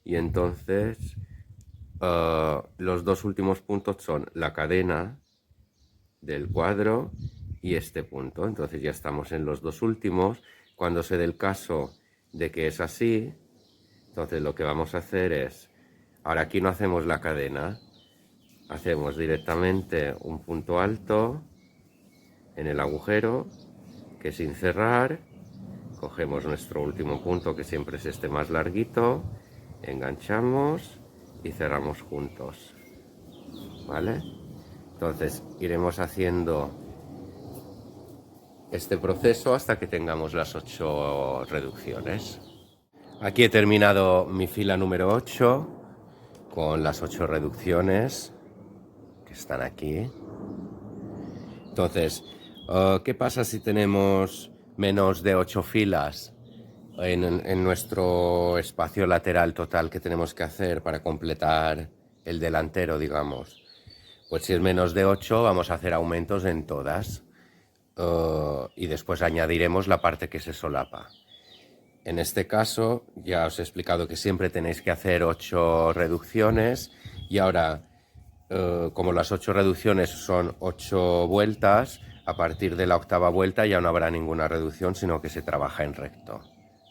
y entonces los dos últimos puntos son la cadena del cuadro y este punto. Entonces ya estamos en los dos últimos. Cuando se dé el caso de que es así, entonces lo que vamos a hacer es, ahora aquí no hacemos la cadena, hacemos directamente un punto alto en el agujero, que sin cerrar, cogemos nuestro último punto, que siempre es este más larguito, enganchamos y cerramos juntos, ¿vale? Entonces iremos haciendo este proceso hasta que tengamos las 8 reducciones. Aquí he terminado mi fila número 8 con las 8 reducciones que están aquí. Entonces, ¿qué pasa si tenemos menos de 8 filas en nuestro espacio lateral total que tenemos que hacer para completar el delantero, digamos? Pues si es menos de 8 vamos a hacer aumentos en todas y después añadiremos la parte que se solapa. En este caso ya os he explicado que siempre tenéis que hacer 8 reducciones y ahora como las 8 reducciones son 8 vueltas, a partir de la octava vuelta ya no habrá ninguna reducción, sino que se trabaja en recto.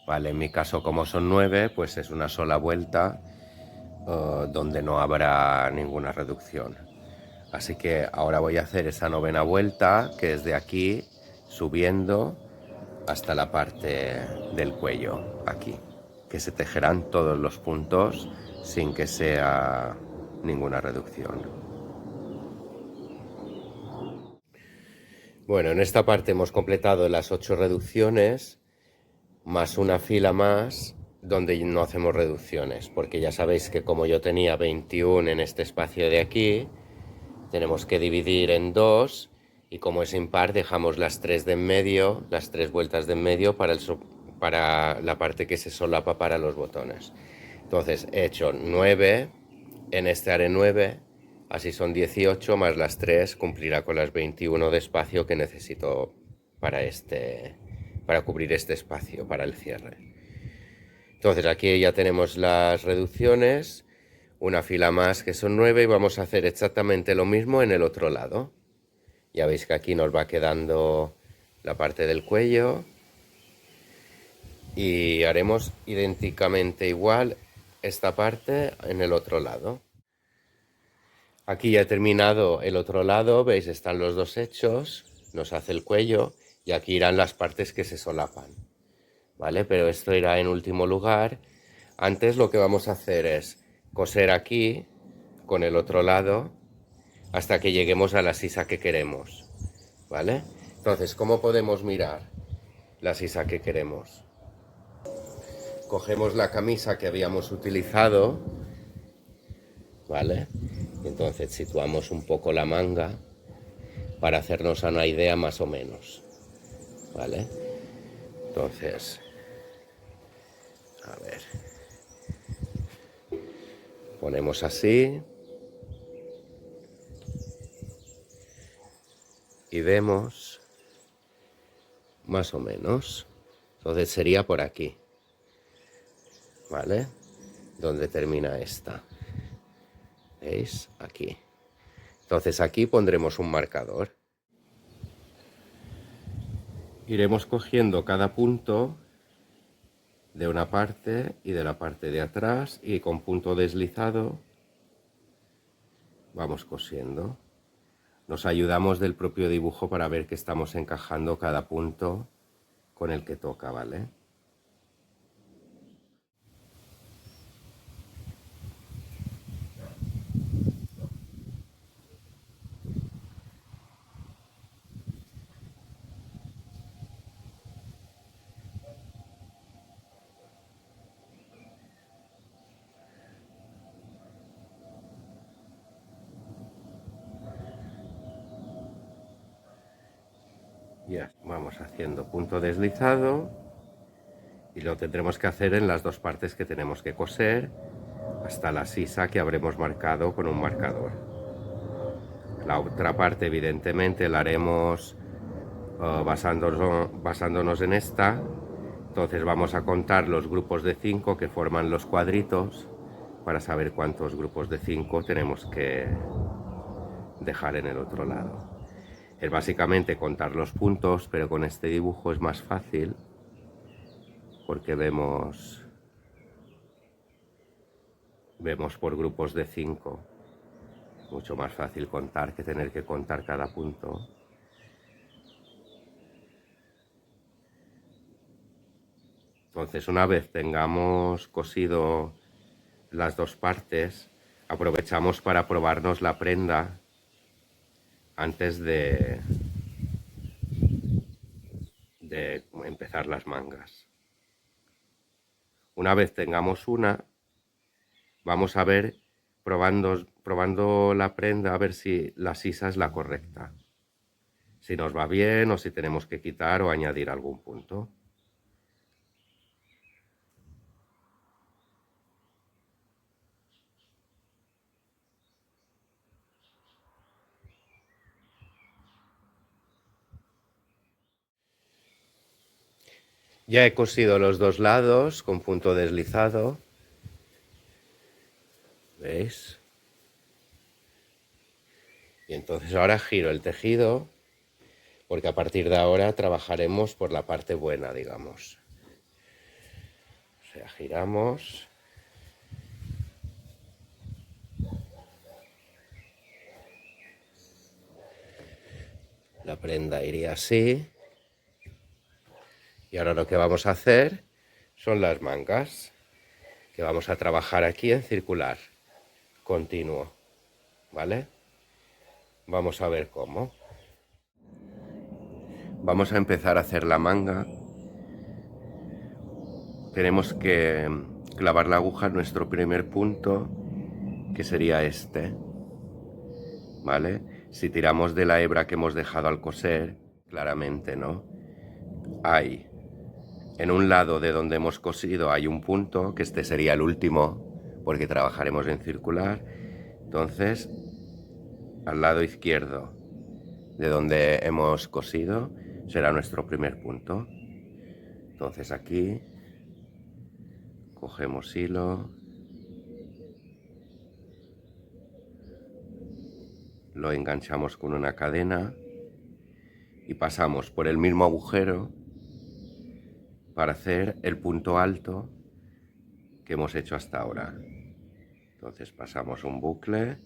Vale, en mi caso, como son 9, pues es una sola vuelta donde no habrá ninguna reducción. Así que ahora voy a hacer esa novena vuelta, que es de aquí subiendo hasta la parte del cuello, aquí, que se tejerán todos los puntos sin que sea ninguna reducción. Bueno, en esta parte hemos completado las 8 reducciones más una fila más donde no hacemos reducciones, porque ya sabéis que como yo tenía 21 en este espacio de aquí, tenemos que dividir en 2 y como es impar dejamos las 3 de en medio, las 3 vueltas de en medio para la parte que se solapa para los botones. Entonces he hecho 9, en este haré 9, así son 18 más las 3 cumplirá con las 21 de espacio que necesito para cubrir este espacio para el cierre. Entonces aquí ya tenemos las reducciones, una fila más que son 9 y vamos a hacer exactamente lo mismo en el otro lado. Ya veis que aquí nos va quedando la parte del cuello y haremos idénticamente igual esta parte en el otro lado. Aquí ya he terminado el otro lado, veis están los dos hechos, nos hace el cuello y aquí irán las partes que se solapan, ¿vale? Pero esto irá en último lugar Antes lo que vamos a hacer es coser aquí con el otro lado hasta que lleguemos a la sisa que queremos, ¿vale? Entonces, ¿cómo podemos mirar la sisa que queremos? Cogemos la camisa que habíamos utilizado, ¿vale? Entonces situamos un poco la manga para hacernos una idea más o menos, ¿vale? Entonces, a ver, ponemos así y vemos más o menos. Entonces sería por aquí, ¿vale? Donde termina esta. ¿Veis? Aquí. Entonces aquí pondremos un marcador. Iremos cogiendo cada punto de una parte y de la parte de atrás y con punto deslizado vamos cosiendo. Nos ayudamos del propio dibujo para ver que estamos encajando cada punto con el que toca, ¿vale? Ya vamos haciendo punto deslizado y lo tendremos que hacer en las dos partes que tenemos que coser hasta la sisa que habremos marcado con un marcador. La otra parte evidentemente la haremos basándonos en esta. Entonces vamos a contar los grupos de 5 que forman los cuadritos para saber cuántos grupos de 5 tenemos que dejar en el otro lado. Es básicamente contar los puntos, pero con este dibujo es más fácil porque vemos por grupos de 5. Mucho más fácil contar que tener que contar cada punto. Entonces, una vez tengamos cosido las dos partes, aprovechamos para probarnos la prenda antes de empezar las mangas. Una vez tengamos una, vamos a ver, probando la prenda, a ver si la sisa es la correcta. Si nos va bien o si tenemos que quitar o añadir algún punto. Ya he cosido los dos lados con punto deslizado. ¿Veis? Y entonces ahora giro el tejido, porque a partir de ahora trabajaremos por la parte buena, digamos. O sea, giramos. La prenda iría así. Y ahora lo que vamos a hacer son las mangas, que vamos a trabajar aquí en circular, continuo, ¿vale? Vamos a ver cómo. Vamos a empezar a hacer la manga. Tenemos que clavar la aguja en nuestro primer punto, que sería este, ¿vale? Si tiramos de la hebra que hemos dejado al coser, claramente, ¿no? Hay, en un lado de donde hemos cosido hay un punto, que este sería el último, porque trabajaremos en circular. Entonces, al lado izquierdo de donde hemos cosido será nuestro primer punto. Entonces aquí cogemos hilo, lo enganchamos con una cadena y pasamos por el mismo agujero para hacer el punto alto que hemos hecho hasta ahora. Entonces pasamos un bucle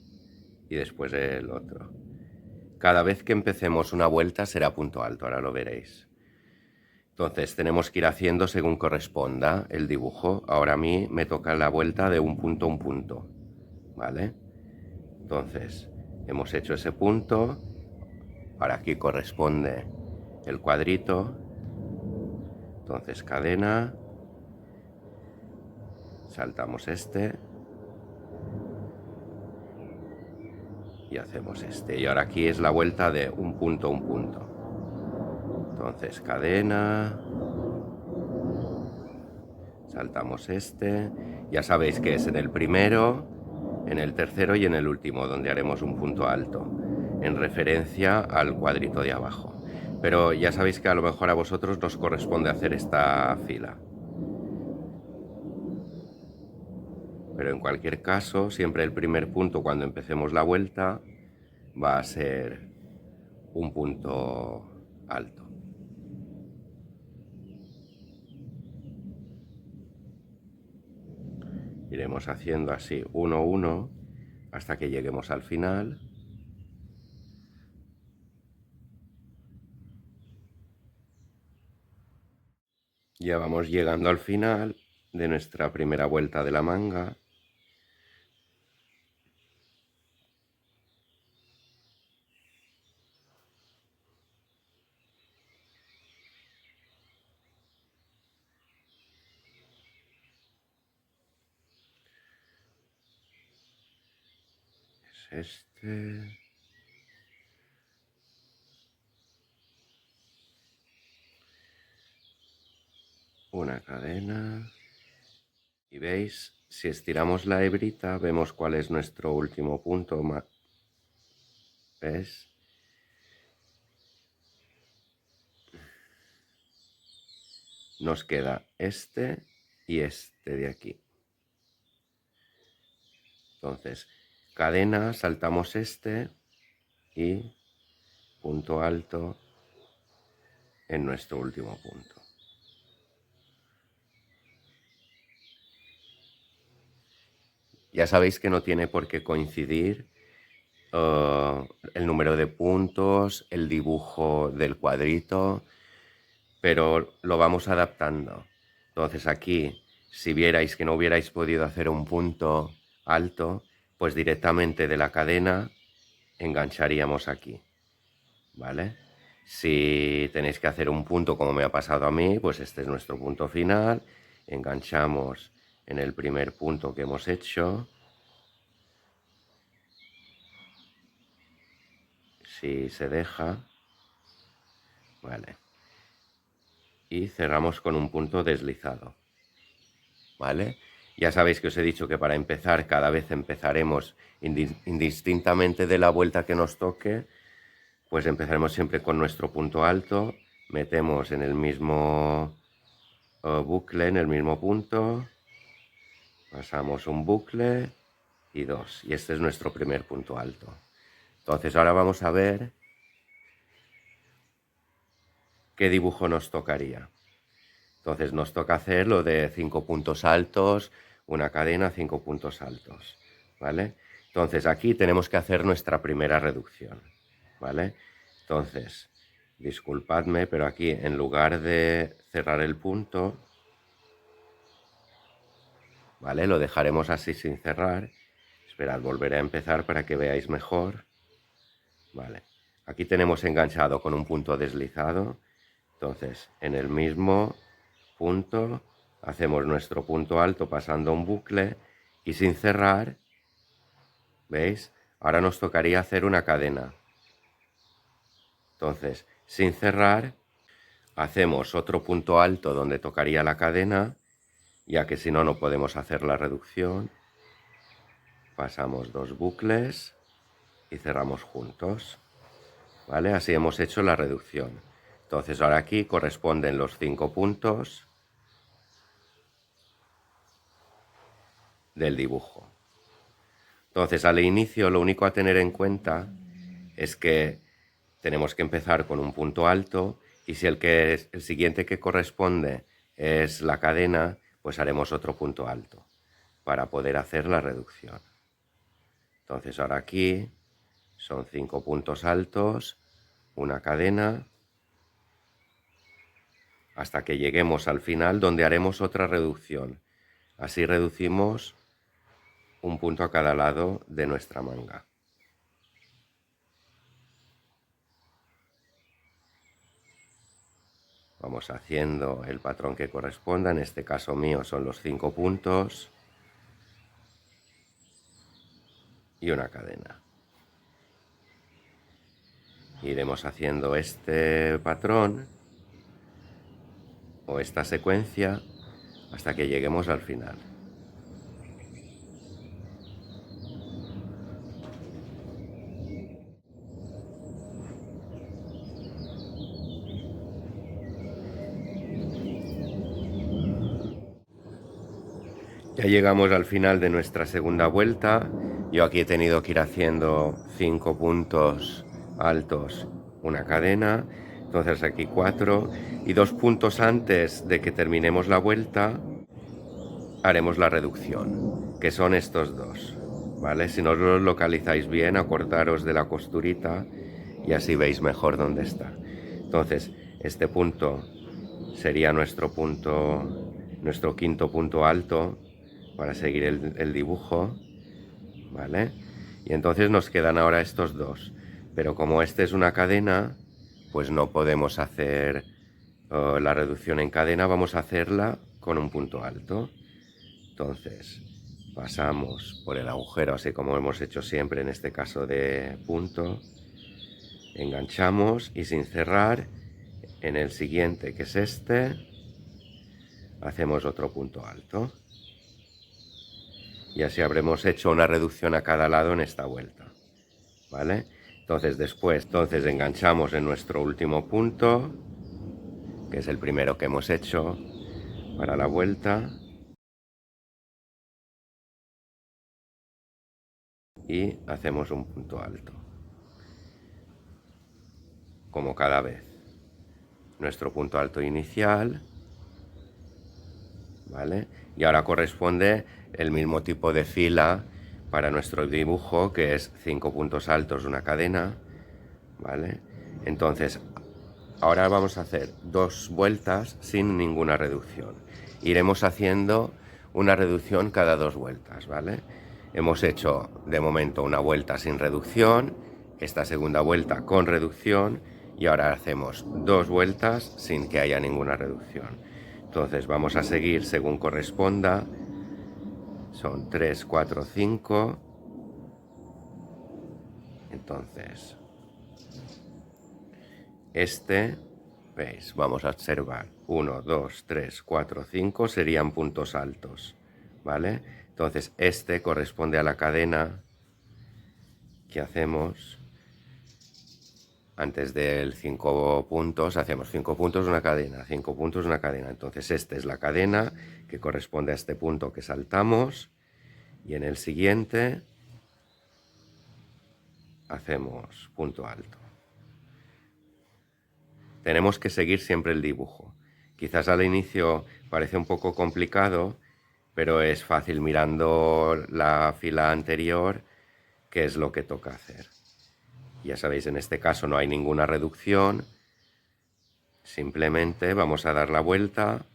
y después el otro. Cada vez que empecemos una vuelta será punto alto, ahora lo veréis. Entonces tenemos que ir haciendo según corresponda el dibujo. Ahora a mí me toca la vuelta de un punto a un punto, ¿vale? Entonces hemos hecho ese punto, ahora aquí corresponde el cuadrito, entonces cadena, saltamos este y hacemos este. Y ahora aquí es la vuelta de un punto a un punto. Entonces cadena, saltamos este. Ya sabéis que es en el primero, en el tercero y en el último donde haremos un punto alto, en referencia al cuadrito de abajo. Pero ya sabéis que a lo mejor a vosotros nos corresponde hacer esta fila. Pero en cualquier caso, siempre el primer punto cuando empecemos la vuelta va a ser un punto alto. Iremos haciendo así 1, 1 hasta que lleguemos al final. Ya vamos llegando al final de nuestra primera vuelta de la manga. Es este. Una cadena. Y veis, si estiramos la hebrita, vemos cuál es nuestro último punto. ¿Ves? Nos queda este y este de aquí. Entonces, cadena, saltamos este y punto alto en nuestro último punto. Ya sabéis que no tiene por qué coincidir el número de puntos, el dibujo del cuadrito, pero lo vamos adaptando. Entonces aquí, si vierais que no hubierais podido hacer un punto alto, pues directamente de la cadena engancharíamos aquí, ¿vale? Si tenéis que hacer un punto como me ha pasado a mí, pues este es nuestro punto final. Enganchamos en el primer punto que hemos hecho. Si se deja, vale. Y cerramos con un punto deslizado, ¿vale? Ya sabéis que os he dicho que para empezar cada vez empezaremos indistintamente de la vuelta que nos toque, pues empezaremos siempre con nuestro punto alto, metemos en el mismo bucle, en el mismo punto, pasamos un bucle y dos, y este es nuestro primer punto alto. Entonces ahora vamos a ver qué dibujo nos tocaría. Entonces nos toca hacer lo de 5 puntos altos, una cadena, 5 puntos altos, ¿vale? Entonces aquí tenemos que hacer nuestra primera reducción, ¿vale? Entonces, disculpadme, pero aquí en lugar de cerrar el punto, ¿vale? Lo dejaremos así sin cerrar. Esperad, volveré a empezar para que veáis mejor. Vale, aquí tenemos enganchado con un punto deslizado. Entonces, en el mismo punto hacemos nuestro punto alto pasando un bucle y sin cerrar, ¿veis? Ahora nos tocaría hacer una cadena. Entonces, sin cerrar, hacemos otro punto alto donde tocaría la cadena, ya que si no, no podemos hacer la reducción. Pasamos dos bucles y cerramos juntos, ¿vale? Así hemos hecho la reducción. Entonces ahora aquí corresponden los 5 puntos del dibujo. Entonces al inicio lo único a tener en cuenta es que tenemos que empezar con un punto alto y si el siguiente que corresponde es la cadena, pues haremos otro punto alto para poder hacer la reducción. Entonces ahora aquí son 5 puntos altos, una cadena hasta que lleguemos al final, donde haremos otra reducción. Así reducimos un punto a cada lado de nuestra manga. Vamos haciendo el patrón que corresponda, en este caso mío son los 5 puntos y una cadena. Iremos haciendo este patrón o esta secuencia hasta que lleguemos al final. Ya llegamos al final de nuestra segunda vuelta. Yo aquí he tenido que ir haciendo 5 puntos altos, una cadena, entonces aquí 4 y 2 puntos antes de que terminemos la vuelta haremos la reducción, que son estos dos, ¿vale? Si no los localizáis bien, acordaros de la costurita y así veis mejor dónde está. Entonces, este punto sería nuestro quinto punto alto para seguir el dibujo, ¿vale? Y entonces nos quedan ahora estos dos, pero como este es una cadena, pues no podemos hacer la reducción en cadena, vamos a hacerla con un punto alto. Entonces pasamos por el agujero, así como hemos hecho siempre en este caso de punto, enganchamos y sin cerrar, en el siguiente, que es este, hacemos otro punto alto. Y así habremos hecho una reducción a cada lado en esta vuelta, ¿vale? Entonces enganchamos en nuestro último punto, que es el primero que hemos hecho para la vuelta, y hacemos un punto alto, como cada vez. Nuestro punto alto inicial, ¿vale? Y ahora corresponde el mismo tipo de fila para nuestro dibujo, que es 5 puntos altos, una cadena, ¿vale? Entonces, ahora vamos a hacer 2 vueltas sin ninguna reducción. Iremos haciendo una reducción cada 2 vueltas, ¿vale? Hemos hecho de momento una vuelta sin reducción, esta segunda vuelta con reducción, y ahora hacemos 2 vueltas sin que haya ninguna reducción. Entonces vamos a seguir según corresponda. Son 3, 4, 5. Entonces, veis, vamos a observar. 1, 2, 3, 4, 5 serían puntos altos, ¿vale? Entonces, este corresponde a la cadena que hacemos antes del 5 puntos. Hacemos 5 puntos, una cadena, 5 puntos, una cadena. Entonces, esta es la cadena que corresponde a este punto que saltamos. Y en el siguiente hacemos punto alto. Tenemos que seguir siempre el dibujo. Quizás al inicio parece un poco complicado, pero es fácil mirando la fila anterior qué es lo que toca hacer. Ya sabéis, en este caso no hay ninguna reducción, simplemente vamos a dar la vuelta,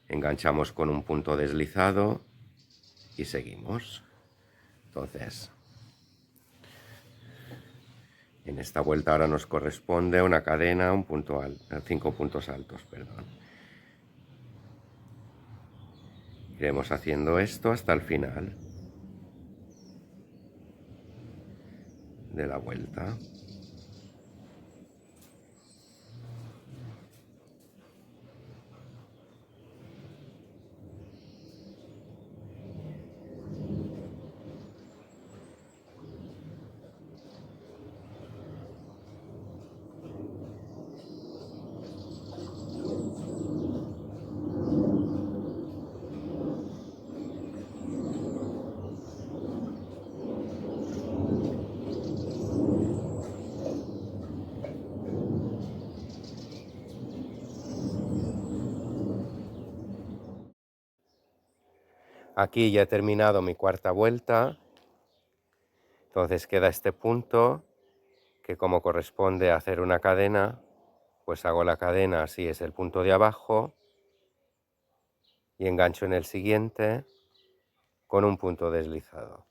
enganchamos con un punto deslizado y seguimos. Entonces, en esta vuelta ahora nos corresponde una cadena, 5 puntos altos, perdón. Iremos haciendo esto hasta el final de la vuelta. Aquí ya he terminado mi cuarta vuelta, entonces queda este punto que, como corresponde a hacer una cadena, pues hago la cadena, así es el punto de abajo, y engancho en el siguiente con un punto deslizado.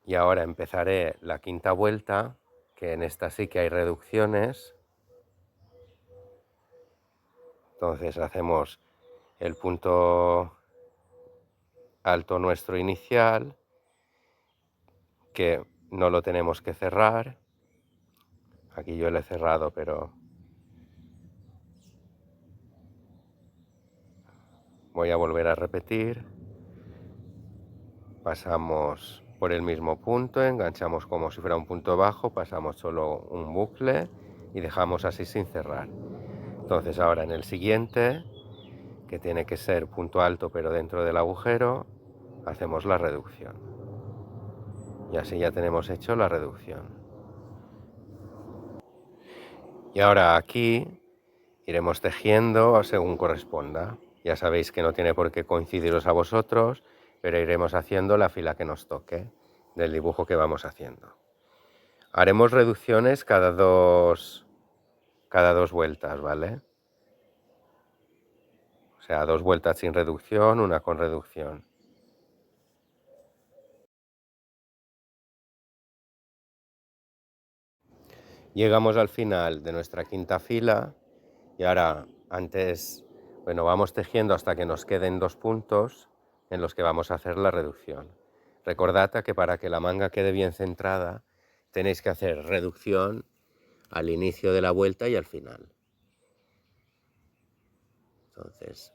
Y ahora empezaré la quinta vuelta, que en esta sí que hay reducciones. Entonces hacemos el punto alto nuestro inicial, que no lo tenemos que cerrar. Aquí yo lo he cerrado, pero voy a volver a repetir. Pasamos por el mismo punto, enganchamos como si fuera un punto bajo, pasamos solo un bucle y dejamos así sin cerrar. Entonces ahora en el siguiente, que tiene que ser punto alto pero dentro del agujero, hacemos la reducción. Y así ya tenemos hecho la reducción. Y ahora aquí iremos tejiendo según corresponda. Ya sabéis que no tiene por qué coincidiros a vosotros, pero iremos haciendo la fila que nos toque del dibujo que vamos haciendo. Haremos reducciones cada dos vueltas, ¿vale? O sea, 2 vueltas sin reducción, una con reducción. Llegamos al final de nuestra quinta fila y ahora bueno, vamos tejiendo hasta que nos queden 2 puntos en los que vamos a hacer la reducción. Recordad que para que la manga quede bien centrada tenéis que hacer reducción al inicio de la vuelta y al final. Entonces,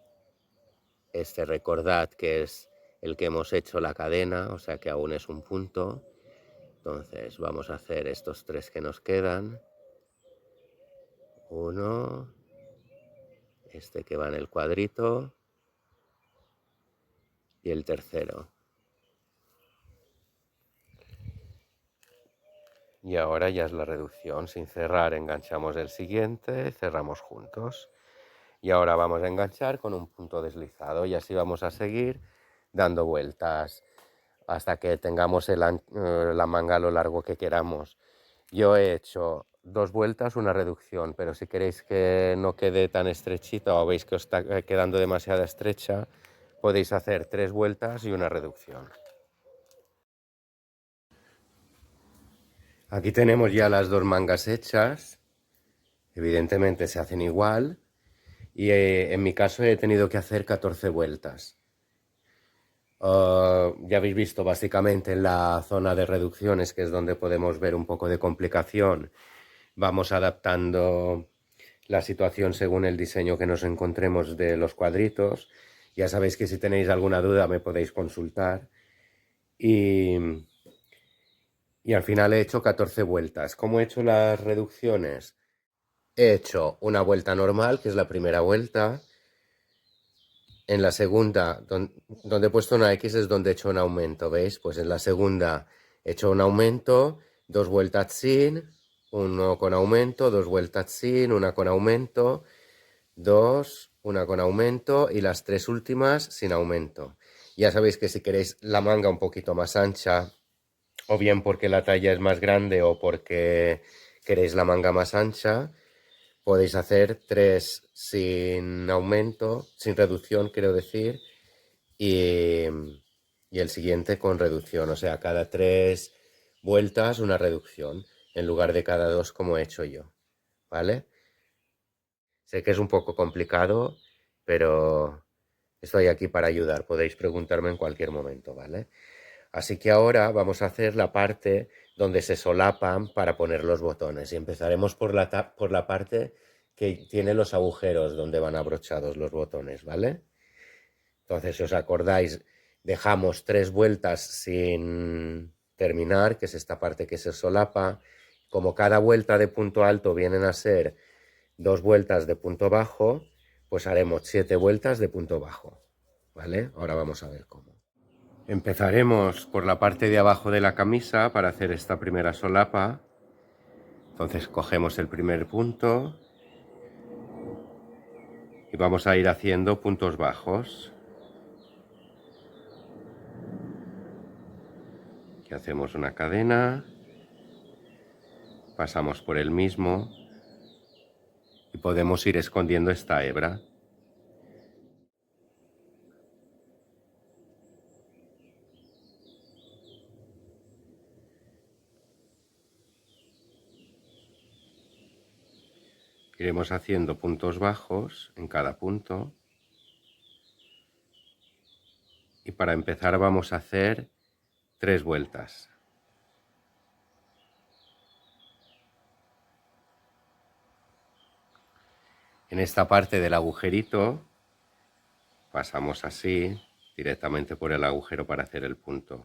recordad que es el que hemos hecho la cadena, o sea que aún es un punto. Entonces vamos a hacer estos 3 que nos quedan. Uno, este que va en el cuadrito y el tercero. Y ahora ya es la reducción. Sin cerrar enganchamos el siguiente, cerramos juntos. Y ahora vamos a enganchar con un punto deslizado y así vamos a seguir dando vueltas hasta que tengamos la manga a lo largo que queramos. Yo he hecho 2 vueltas, una reducción, pero si queréis que no quede tan estrechita o veis que os está quedando demasiado estrecha, podéis hacer 3 vueltas y una reducción. Aquí tenemos ya las 2 mangas hechas. Evidentemente se hacen igual y en mi caso he tenido que hacer 14 vueltas. Ya habéis visto básicamente en la zona de reducciones, que es donde podemos ver un poco de complicación, vamos adaptando la situación según el diseño que nos encontremos de los cuadritos. Ya sabéis que si tenéis alguna duda me podéis consultar. Y al final he hecho 14 vueltas. ¿Cómo he hecho las reducciones? He hecho una vuelta normal, que es la primera vuelta. En la segunda, donde he puesto una X es donde he hecho un aumento, ¿veis? Pues en la segunda he hecho un aumento, 2 vueltas sin, uno con aumento, 2 vueltas sin, una con aumento, 2, una con aumento y las 3 últimas sin aumento. Ya sabéis que si queréis la manga un poquito más ancha, o bien porque la talla es más grande o porque queréis la manga más ancha, podéis hacer 3 sin aumento, sin reducción, quiero decir, y el siguiente con reducción. O sea, cada 3 vueltas una reducción, en lugar de cada 2 como he hecho yo, ¿vale? Sé que es un poco complicado, pero estoy aquí para ayudar. Podéis preguntarme en cualquier momento, ¿vale? Así que ahora vamos a hacer la parte donde se solapan para poner los botones. Y empezaremos por la parte que tiene los agujeros donde van abrochados los botones, ¿vale? Entonces, si os acordáis, dejamos 3 vueltas sin terminar, que es esta parte que se solapa. Como cada vuelta de punto alto vienen a ser 2 vueltas de punto bajo, pues haremos 7 vueltas de punto bajo, ¿vale? Ahora vamos a ver cómo. Empezaremos por la parte de abajo de la camisa para hacer esta primera solapa. Entonces cogemos el primer punto y vamos a ir haciendo puntos bajos. Aquí hacemos una cadena, pasamos por el mismo y podemos ir escondiendo esta hebra. Iremos haciendo puntos bajos en cada punto. Y para empezar vamos a hacer 3 vueltas. En esta parte del agujerito pasamos así directamente por el agujero para hacer el punto.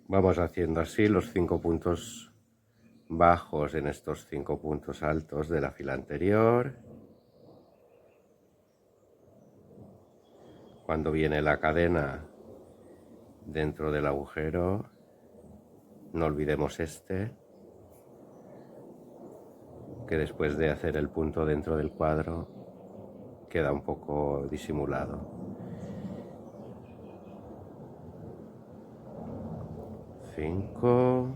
Vamos haciendo así los 5 puntos bajos en estos 5 puntos altos de la fila anterior. Cuando viene la cadena dentro del agujero, no olvidemos este, que después de hacer el punto dentro del cuadro queda un poco disimulado. 5.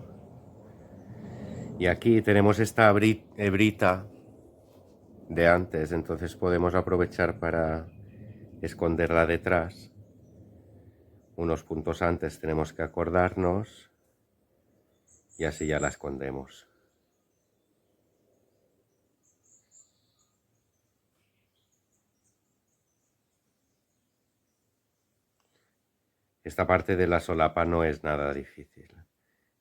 Y aquí tenemos esta hebrita de antes, entonces podemos aprovechar para esconderla detrás. Unos puntos antes tenemos que acordarnos y así ya la escondemos. Esta parte de la solapa no es nada difícil.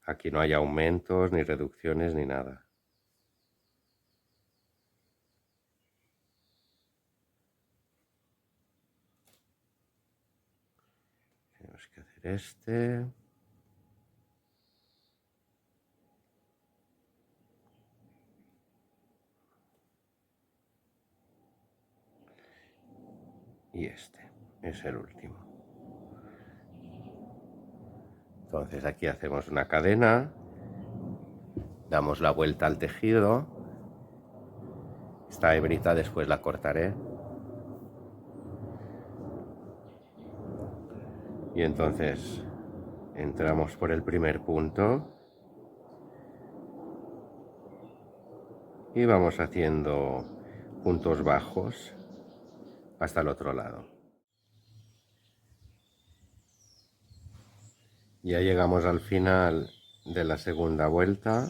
Aquí no hay aumentos, ni reducciones, ni nada. Tenemos que hacer este. Y este es el último. Entonces aquí hacemos una cadena, damos la vuelta al tejido. Esta hebrita después la cortaré. Y entonces entramos por el primer punto y vamos haciendo puntos bajos hasta el otro lado. Ya llegamos al final de la segunda vuelta.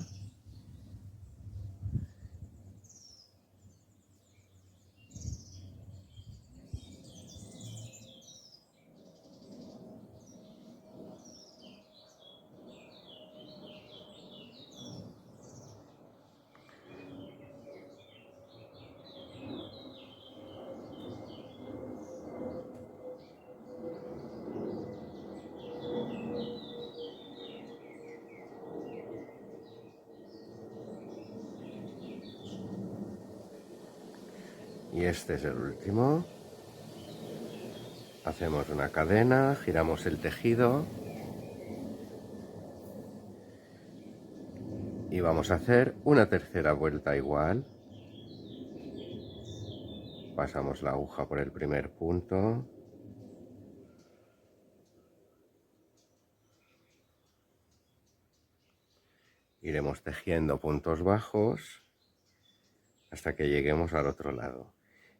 Y este es el último. Hacemos una cadena, giramos el tejido y vamos a hacer una tercera vuelta igual. Pasamos la aguja por el primer punto. Iremos tejiendo puntos bajos hasta que lleguemos al otro lado.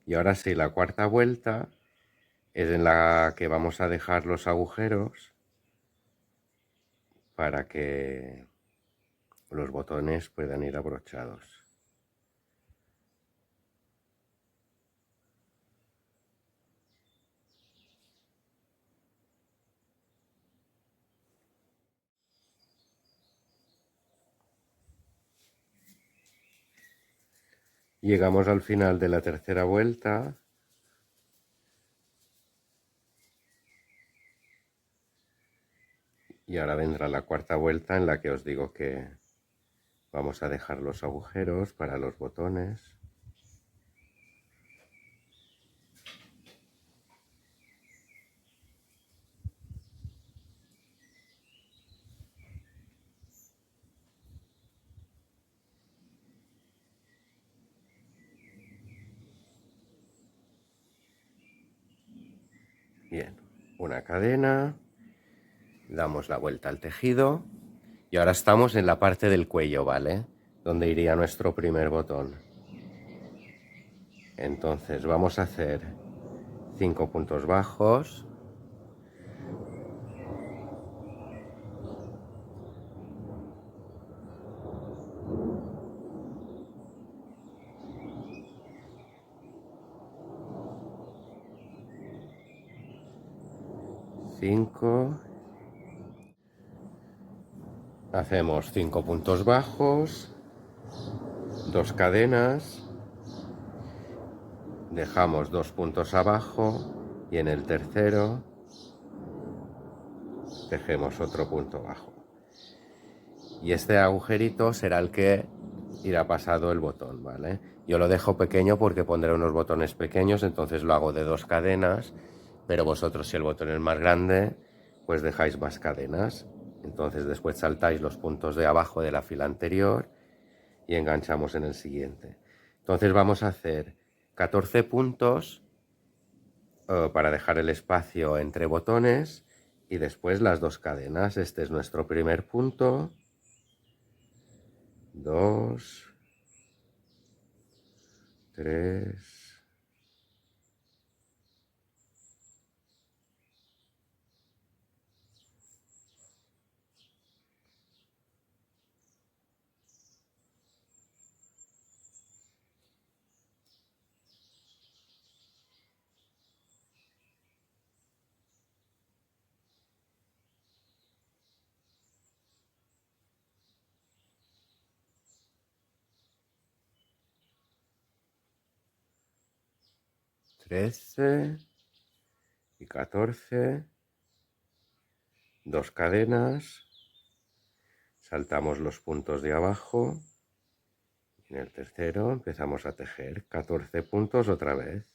Y ahora sí, la cuarta vuelta es en la que vamos a dejar los agujeros para que los botones puedan ir abrochados. Llegamos al final de la tercera vuelta. Y ahora vendrá la cuarta vuelta en la que os digo que vamos a dejar los agujeros para los botones. Bien, una cadena, damos la vuelta al tejido y ahora estamos en la parte del cuello, ¿vale? Donde iría nuestro primer botón. Entonces vamos a hacer 5 puntos bajos. Hacemos 5 puntos bajos, 2 cadenas, dejamos 2 puntos abajo y en el tercero tejemos otro punto bajo. Y este agujerito será el que irá pasado el botón, ¿vale? Yo lo dejo pequeño porque pondré unos botones pequeños, entonces lo hago de 2 cadenas, pero vosotros si el botón es más grande, pues dejáis más cadenas. Entonces después saltáis los puntos de abajo de la fila anterior y enganchamos en el siguiente. Entonces vamos a hacer 14 puntos para dejar el espacio entre botones y después las 2 cadenas. Este es nuestro primer punto. 2, 3, 13 y 14, 2 cadenas, saltamos los puntos de abajo y en el tercero empezamos a tejer 14 puntos otra vez.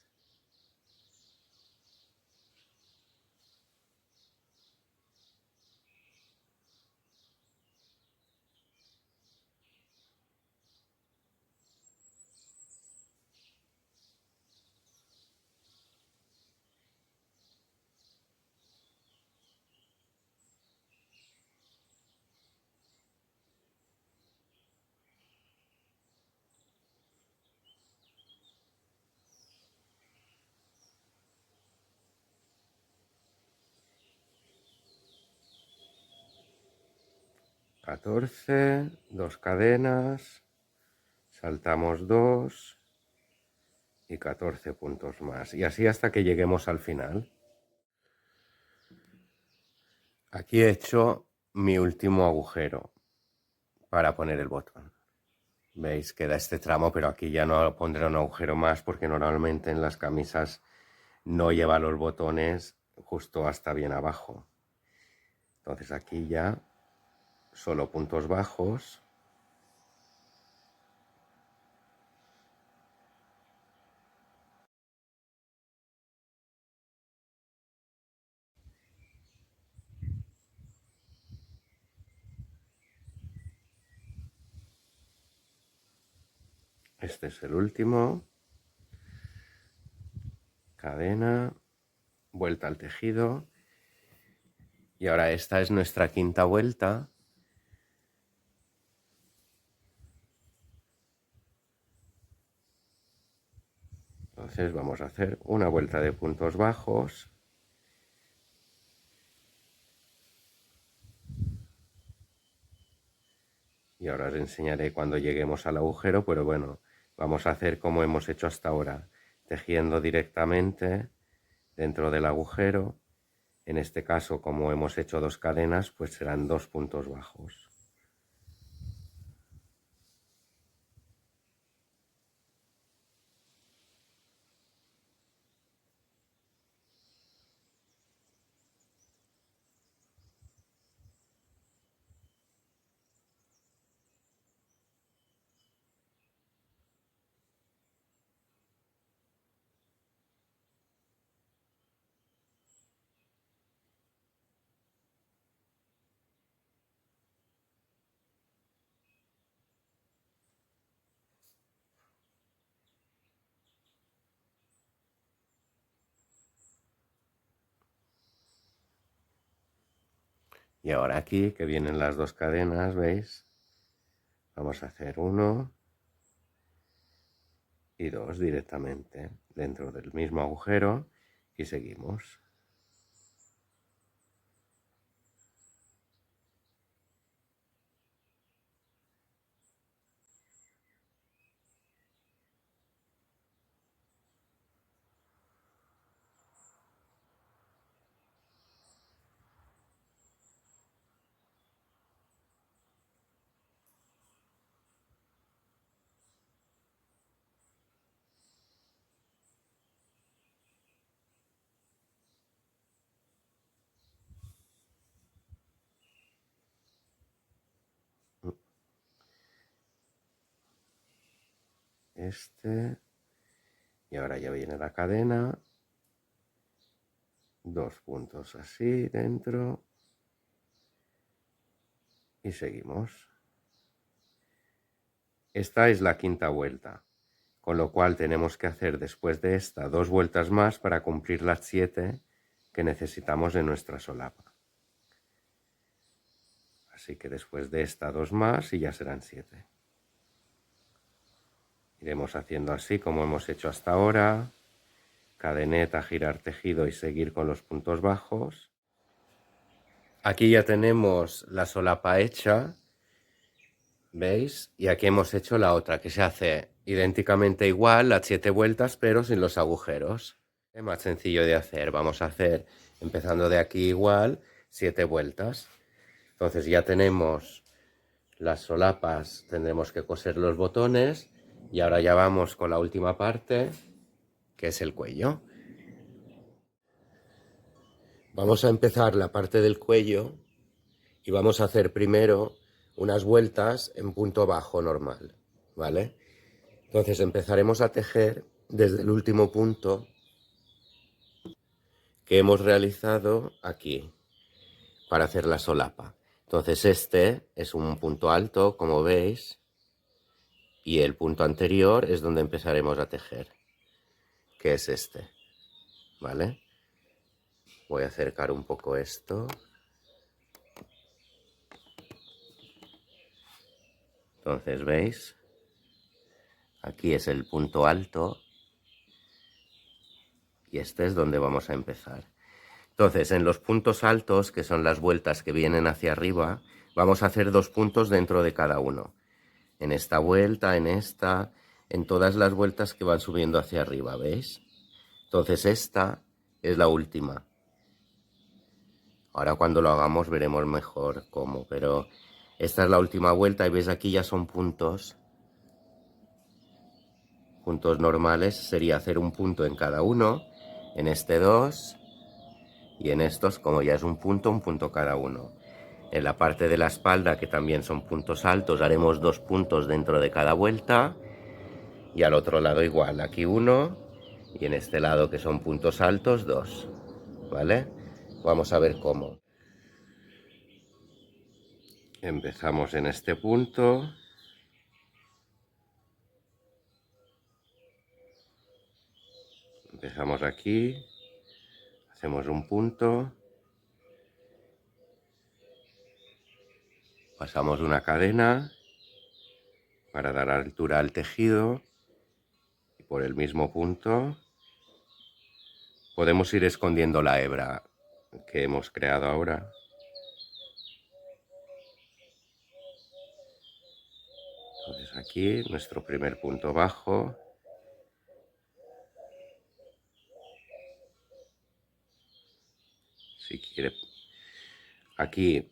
Catorce, 2 cadenas, saltamos 2 y 14 puntos más. Y así hasta que lleguemos al final. Aquí he hecho mi último agujero para poner el botón. Veis, queda este tramo, pero aquí ya no pondré un agujero más porque normalmente en las camisas no lleva los botones justo hasta bien abajo. Entonces aquí ya solo puntos bajos. Este es el último. Cadena, vuelta al tejido. Y ahora esta es nuestra quinta vuelta. Entonces vamos a hacer una vuelta de puntos bajos. Y ahora os enseñaré cuando lleguemos al agujero, pero bueno, vamos a hacer como hemos hecho hasta ahora, tejiendo directamente dentro del agujero. En este caso, como hemos hecho 2 cadenas, pues serán 2 puntos bajos. Y ahora aquí, que vienen las dos cadenas, ¿veis? Vamos a hacer 1 y 2 directamente dentro del mismo agujero y seguimos. Este, y ahora ya viene la cadena, 2 puntos así dentro y seguimos. Esta es la quinta vuelta, con lo cual tenemos que hacer después de esta 2 vueltas más para cumplir las 7 que necesitamos de nuestra solapa. Así que después de esta 2 más y ya serán 7. Iremos haciendo así como hemos hecho hasta ahora. Cadeneta, girar tejido y seguir con los puntos bajos. Aquí ya tenemos la solapa hecha, ¿veis? Y aquí hemos hecho la otra, que se hace idénticamente igual, las 7 vueltas, pero sin los agujeros. Es más sencillo de hacer. Vamos a hacer, empezando de aquí igual, 7 vueltas. Entonces ya tenemos las solapas, tendremos que coser los botones y ahora ya vamos con la última parte, que es el cuello. Vamos a empezar la parte del cuello y vamos a hacer primero unas vueltas en punto bajo normal, ¿vale? Entonces empezaremos a tejer desde el último punto que hemos realizado aquí para hacer la solapa. Entonces este es un punto alto, como veis, y el punto anterior es donde empezaremos a tejer, que es este, ¿vale? Voy a acercar un poco esto. Entonces, ¿veis? Aquí es el punto alto y este es donde vamos a empezar. Entonces, en los puntos altos, que son las vueltas que vienen hacia arriba, vamos a hacer 2 puntos dentro de cada uno. En esta vuelta, en esta, en todas las vueltas que van subiendo hacia arriba, ¿veis? Entonces esta es la última. Ahora cuando lo hagamos veremos mejor cómo, pero esta es la última vuelta y ves aquí ya son puntos. Puntos normales sería hacer un punto en cada uno, en este 2 y en estos, como ya es un punto cada uno. En la parte de la espalda, que también son puntos altos, haremos 2 puntos dentro de cada vuelta y al otro lado igual, aquí 1 y en este lado que son puntos altos 2, ¿vale? Vamos a ver cómo. Empezamos en este punto. Empezamos aquí, hacemos un punto, pasamos una cadena para dar altura al tejido y por el mismo punto podemos ir escondiendo la hebra que hemos creado ahora. Entonces aquí nuestro primer punto bajo. Si quiere, aquí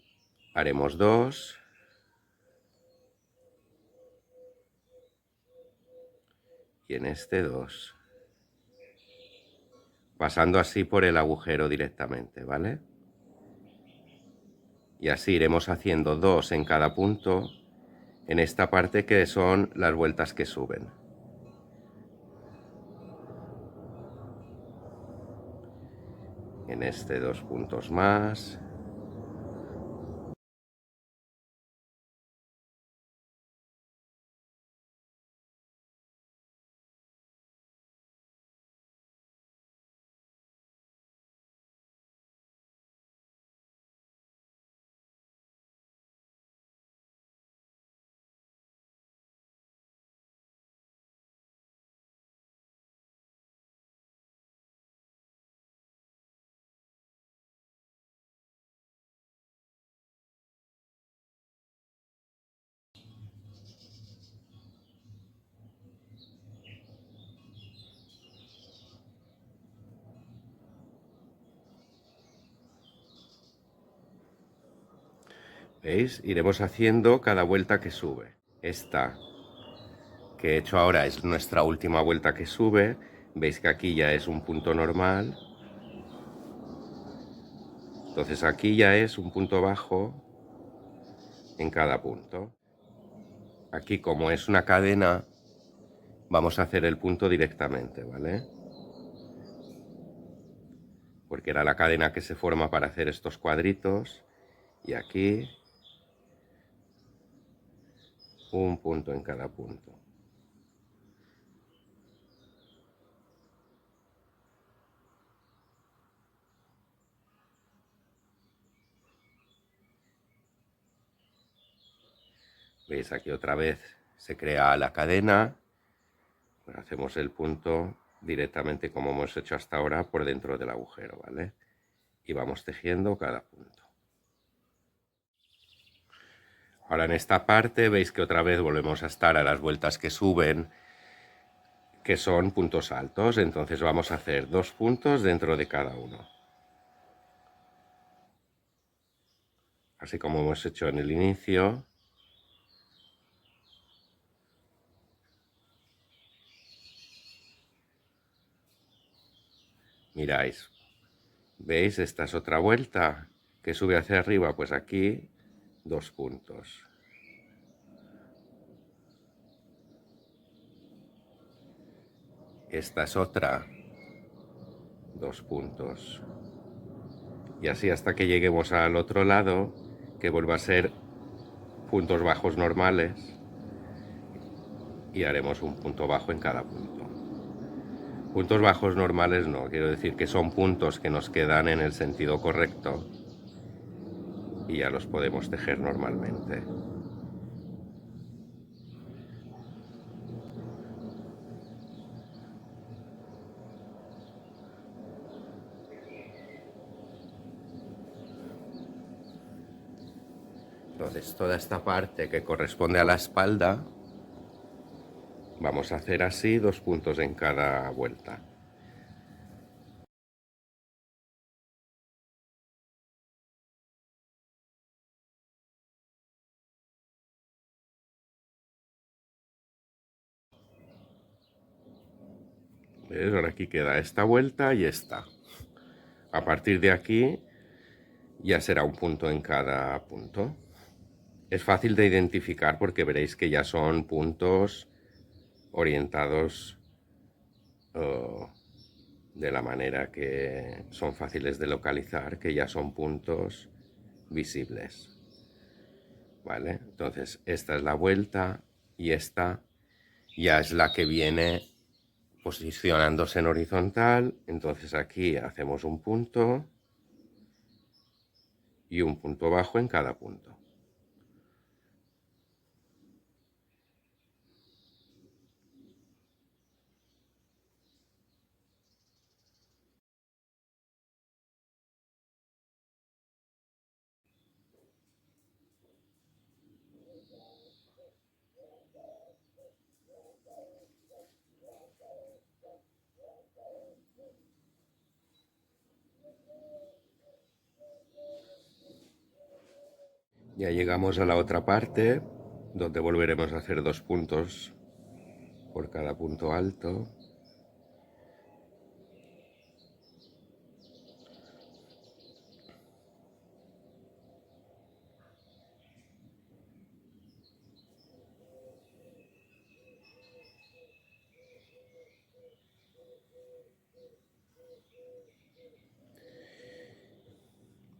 haremos 2 y en este 2, pasando así por el agujero directamente, ¿vale? Y así iremos haciendo 2 en cada punto en esta parte que son las vueltas que suben. En este 2 puntos más. ¿Veis? Iremos haciendo cada vuelta que sube. Esta que he hecho ahora es nuestra última vuelta que sube. Veis que aquí ya es un punto normal. Entonces aquí ya es un punto bajo en cada punto. Aquí, como es una cadena, vamos a hacer el punto directamente, ¿vale? Porque era la cadena que se forma para hacer estos cuadritos. Y aquí un punto en cada punto. ¿Veis? Aquí otra vez se crea la cadena. Pues hacemos el punto directamente como hemos hecho hasta ahora por dentro del agujero, ¿vale? Y vamos tejiendo cada punto. Ahora en esta parte veis que otra vez volvemos a estar a las vueltas que suben, que son puntos altos. Entonces vamos a hacer 2 puntos dentro de cada uno. Así como hemos hecho en el inicio. Miráis, ¿veis? Esta es otra vuelta que sube hacia arriba, pues aquí 2 puntos. Esta es otra, 2 puntos. Y así hasta que lleguemos al otro lado, que vuelva a ser puntos bajos normales, y haremos un punto bajo en cada punto. Puntos bajos normales no, quiero decir que son puntos que nos quedan en el sentido correcto y ya los podemos tejer normalmente. Entonces toda esta parte que corresponde a la espalda, vamos a hacer así 2 puntos en cada vuelta. ¿Ves? Ahora aquí queda esta vuelta y esta. A partir de aquí ya será un punto en cada punto. Es fácil de identificar porque veréis que ya son puntos orientados de la manera que son fáciles de localizar, que ya son puntos visibles. ¿Vale? Entonces esta es la vuelta y esta ya es la que viene posicionándose en horizontal. Entonces aquí hacemos un punto y un punto bajo en cada punto. Ya llegamos a la otra parte, donde volveremos a hacer 2 puntos por cada punto alto.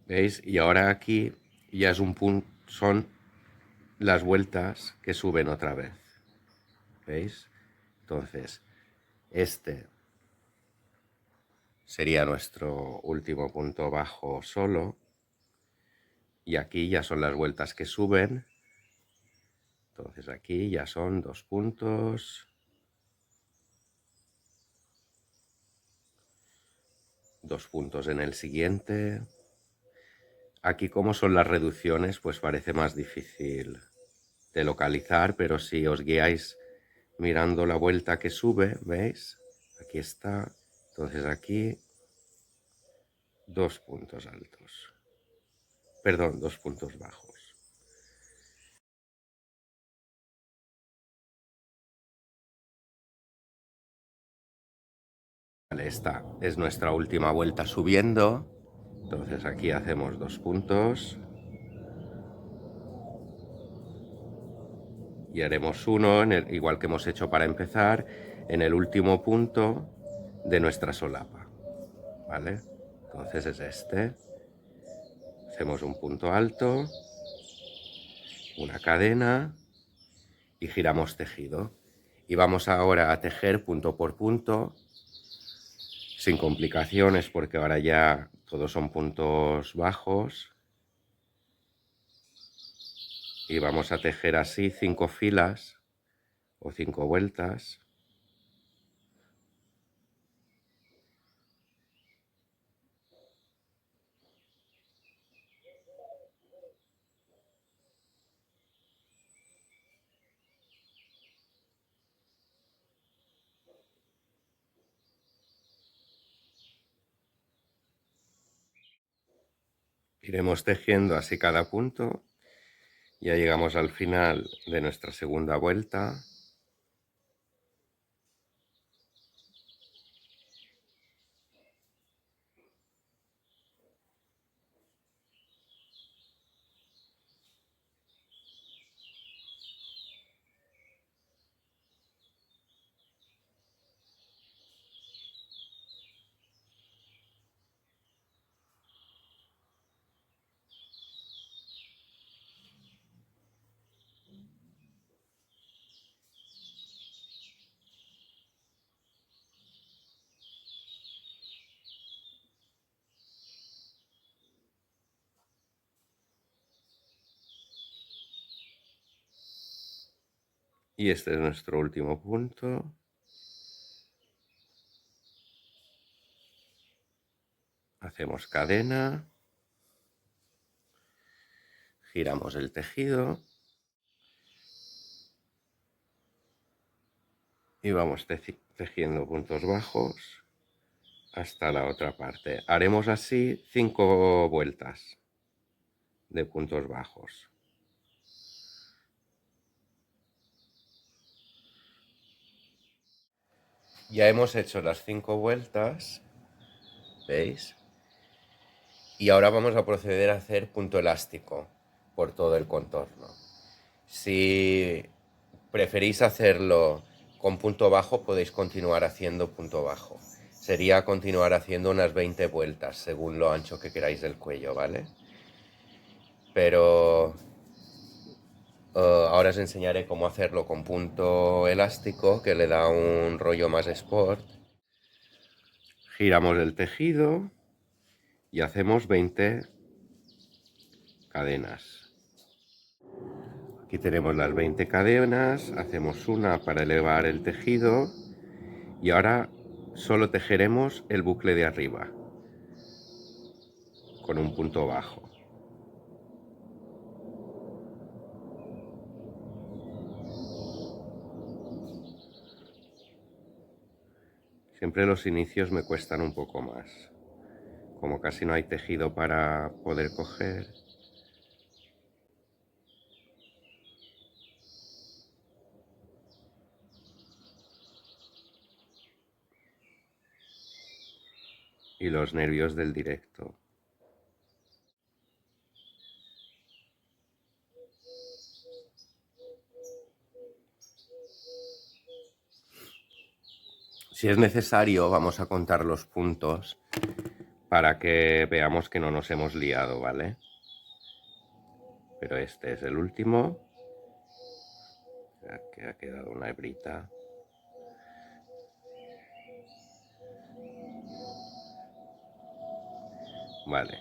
¿Veis? Y ahora aquí ya es un punto, son las vueltas que suben otra vez. ¿Veis? Entonces, este sería nuestro último punto bajo solo. Y aquí ya son las vueltas que suben. Entonces aquí ya son 2 puntos. 2 puntos en el siguiente. Aquí como son las reducciones, pues parece más difícil de localizar, pero si os guiáis mirando la vuelta que sube, ¿veis? Aquí está. Entonces aquí 2 puntos altos. Perdón, 2 puntos bajos. Vale, esta es nuestra última vuelta subiendo. Entonces aquí hacemos 2 puntos. Y haremos uno, igual que hemos hecho para empezar, en el último punto de nuestra solapa. ¿Vale? Entonces es este. Hacemos un punto alto, una cadena y giramos tejido. Y vamos ahora a tejer punto por punto, sin complicaciones, porque ahora ya todos son puntos bajos. Y vamos a tejer así 5 filas o 5 vueltas. Iremos tejiendo así cada punto. Ya llegamos al final de nuestra segunda vuelta. Y este es nuestro último punto. Hacemos cadena. Giramos el tejido. Y vamos tejiendo puntos bajos hasta la otra parte. Haremos así 5 vueltas de puntos bajos. Ya hemos hecho las 5 vueltas, ¿veis? Y ahora vamos a proceder a hacer punto elástico por todo el contorno. Si preferís hacerlo con punto bajo, podéis continuar haciendo punto bajo. Sería continuar haciendo unas 20 vueltas, según lo ancho que queráis del cuello, ¿vale? Pero ahora os enseñaré cómo hacerlo con punto elástico, que le da un rollo más sport. Giramos el tejido y hacemos 20 cadenas. Aquí tenemos las 20 cadenas, hacemos una para elevar el tejido y ahora solo tejeremos el bucle de arriba con un punto bajo. Siempre los inicios me cuestan un poco más, como casi no hay tejido para poder coger. Y los nervios del directo. Si es necesario, vamos a contar los puntos para que veamos que no nos hemos liado, ¿vale? Pero este es el último. Que ha quedado una hebrita. Vale.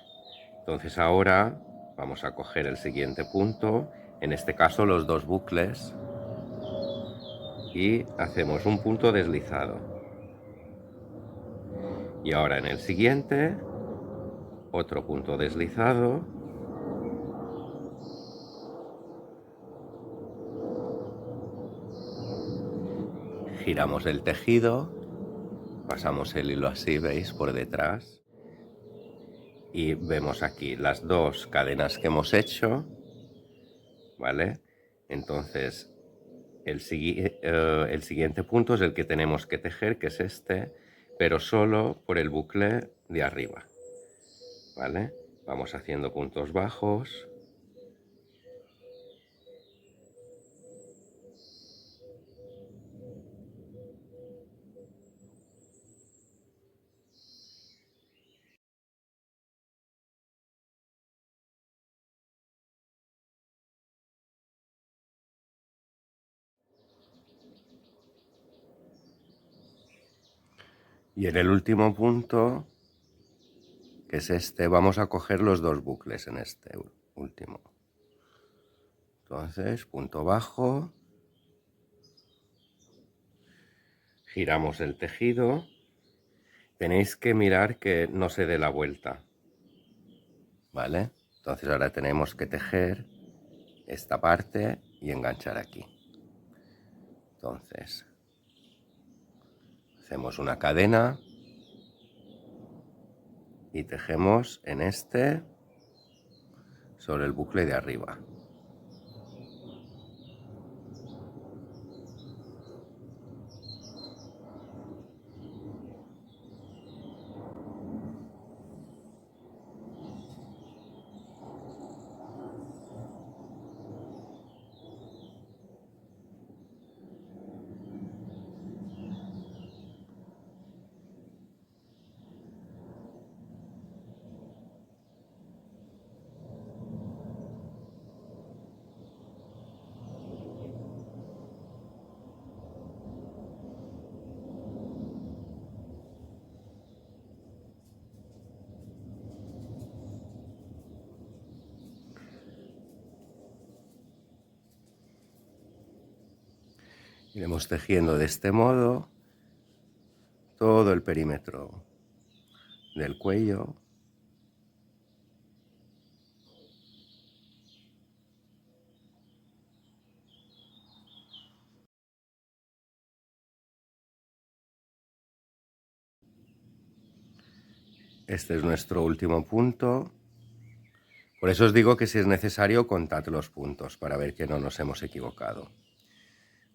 Entonces ahora vamos a coger el siguiente punto, en este caso los 2 bucles, y hacemos un punto deslizado. Y ahora en el siguiente, otro punto deslizado. Giramos el tejido, pasamos el hilo así, ¿veis? Por detrás. Y vemos aquí las 2 cadenas que hemos hecho, ¿vale? Entonces, el siguiente punto es el que tenemos que tejer, que es este, pero solo por el bucle de arriba, ¿vale? Vamos haciendo puntos bajos. Y en el último punto, que es este, vamos a coger los dos bucles en este último. Entonces, punto bajo, giramos el tejido. Tenéis que mirar que no se dé la vuelta, ¿vale? Entonces ahora tenemos que tejer esta parte y enganchar aquí. Entonces, hacemos una cadena y tejemos en este sobre el bucle de arriba. Iremos tejiendo de este modo todo el perímetro del cuello. Este es nuestro último punto. Por eso os digo que si es necesario, contad los puntos para ver que no nos hemos equivocado.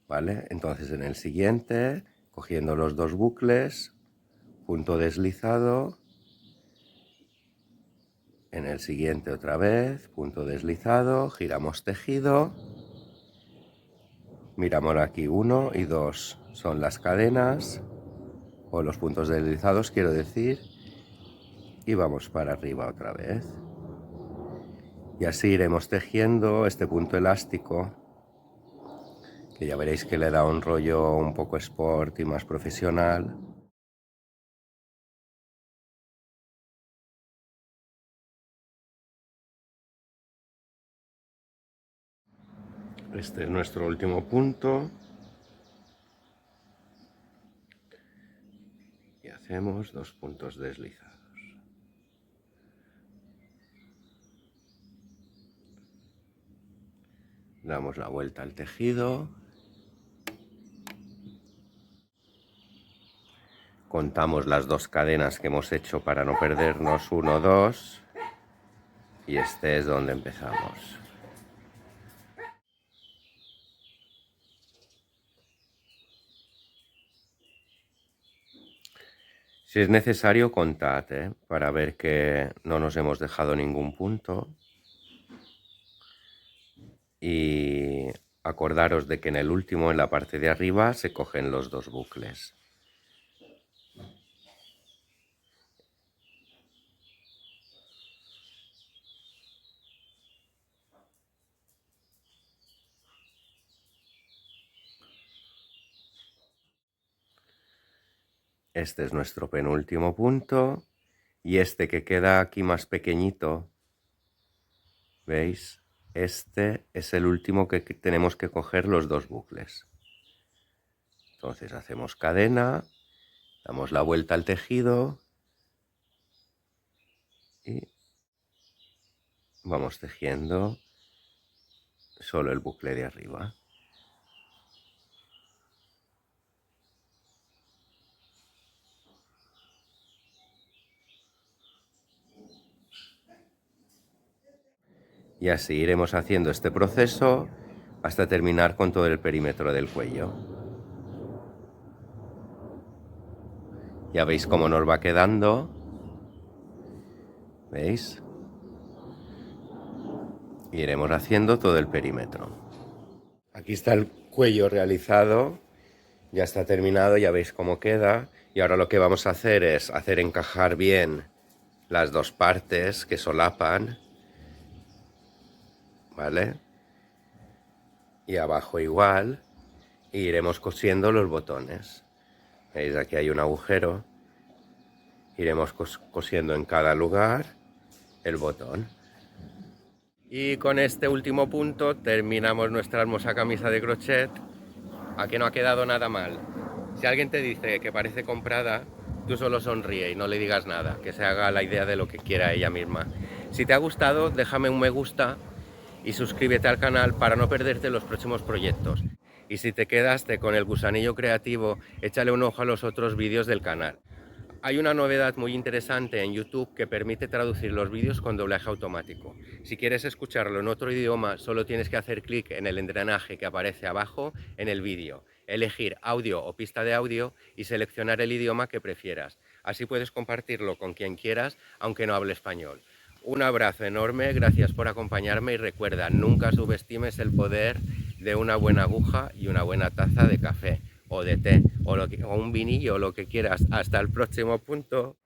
¿Vale? Entonces en el siguiente, cogiendo los dos bucles, punto deslizado. En el siguiente otra vez, punto deslizado, giramos tejido. Miramos aquí 1 y 2, son las cadenas, o los puntos deslizados quiero decir. Y vamos para arriba otra vez. Y así iremos tejiendo este punto elástico, que ya veréis que le da un rollo un poco sport y más profesional. Este es nuestro último punto. Y hacemos 2 puntos deslizados. Damos la vuelta al tejido. Contamos las 2 cadenas que hemos hecho para no perdernos, 1, 2. Y este es donde empezamos. Si es necesario, contad, para ver que no nos hemos dejado ningún punto. Y acordaros de que en el último, en la parte de arriba, se cogen los 2 bucles. Este es nuestro penúltimo punto. Y este que queda aquí más pequeñito, ¿veis? Este es el último que tenemos que coger los 2 bucles. Entonces hacemos cadena, damos la vuelta al tejido y vamos tejiendo solo el bucle de arriba. Y así iremos haciendo este proceso hasta terminar con todo el perímetro del cuello. Ya veis cómo nos va quedando. ¿Veis? Y iremos haciendo todo el perímetro. Aquí está el cuello realizado. Ya está terminado, ya veis cómo queda. Y ahora lo que vamos a hacer es hacer encajar bien las dos partes que solapan. ¿Vale? Y abajo igual. Y iremos cosiendo los botones. ¿Veis? Aquí hay un agujero. Iremos cosiendo en cada lugar el botón. Y con este último punto terminamos nuestra hermosa camisa de crochet. ¿A que no ha quedado nada mal? Si alguien te dice que parece comprada, tú solo sonríe y no le digas nada, que se haga la idea de lo que quiera ella misma. Si te ha gustado, déjame un me gusta y suscríbete al canal para no perderte los próximos proyectos. Y si te quedaste con el gusanillo creativo, échale un ojo a los otros vídeos del canal. Hay una novedad muy interesante en YouTube que permite traducir los vídeos con doblaje automático. Si quieres escucharlo en otro idioma, solo tienes que hacer clic en el engranaje que aparece abajo en el vídeo, elegir audio o pista de audio y seleccionar el idioma que prefieras. Así puedes compartirlo con quien quieras, aunque no hable español. Un abrazo enorme, gracias por acompañarme y recuerda, nunca subestimes el poder de una buena aguja y una buena taza de café o de té o un vinillo, lo que quieras. Hasta el próximo punto.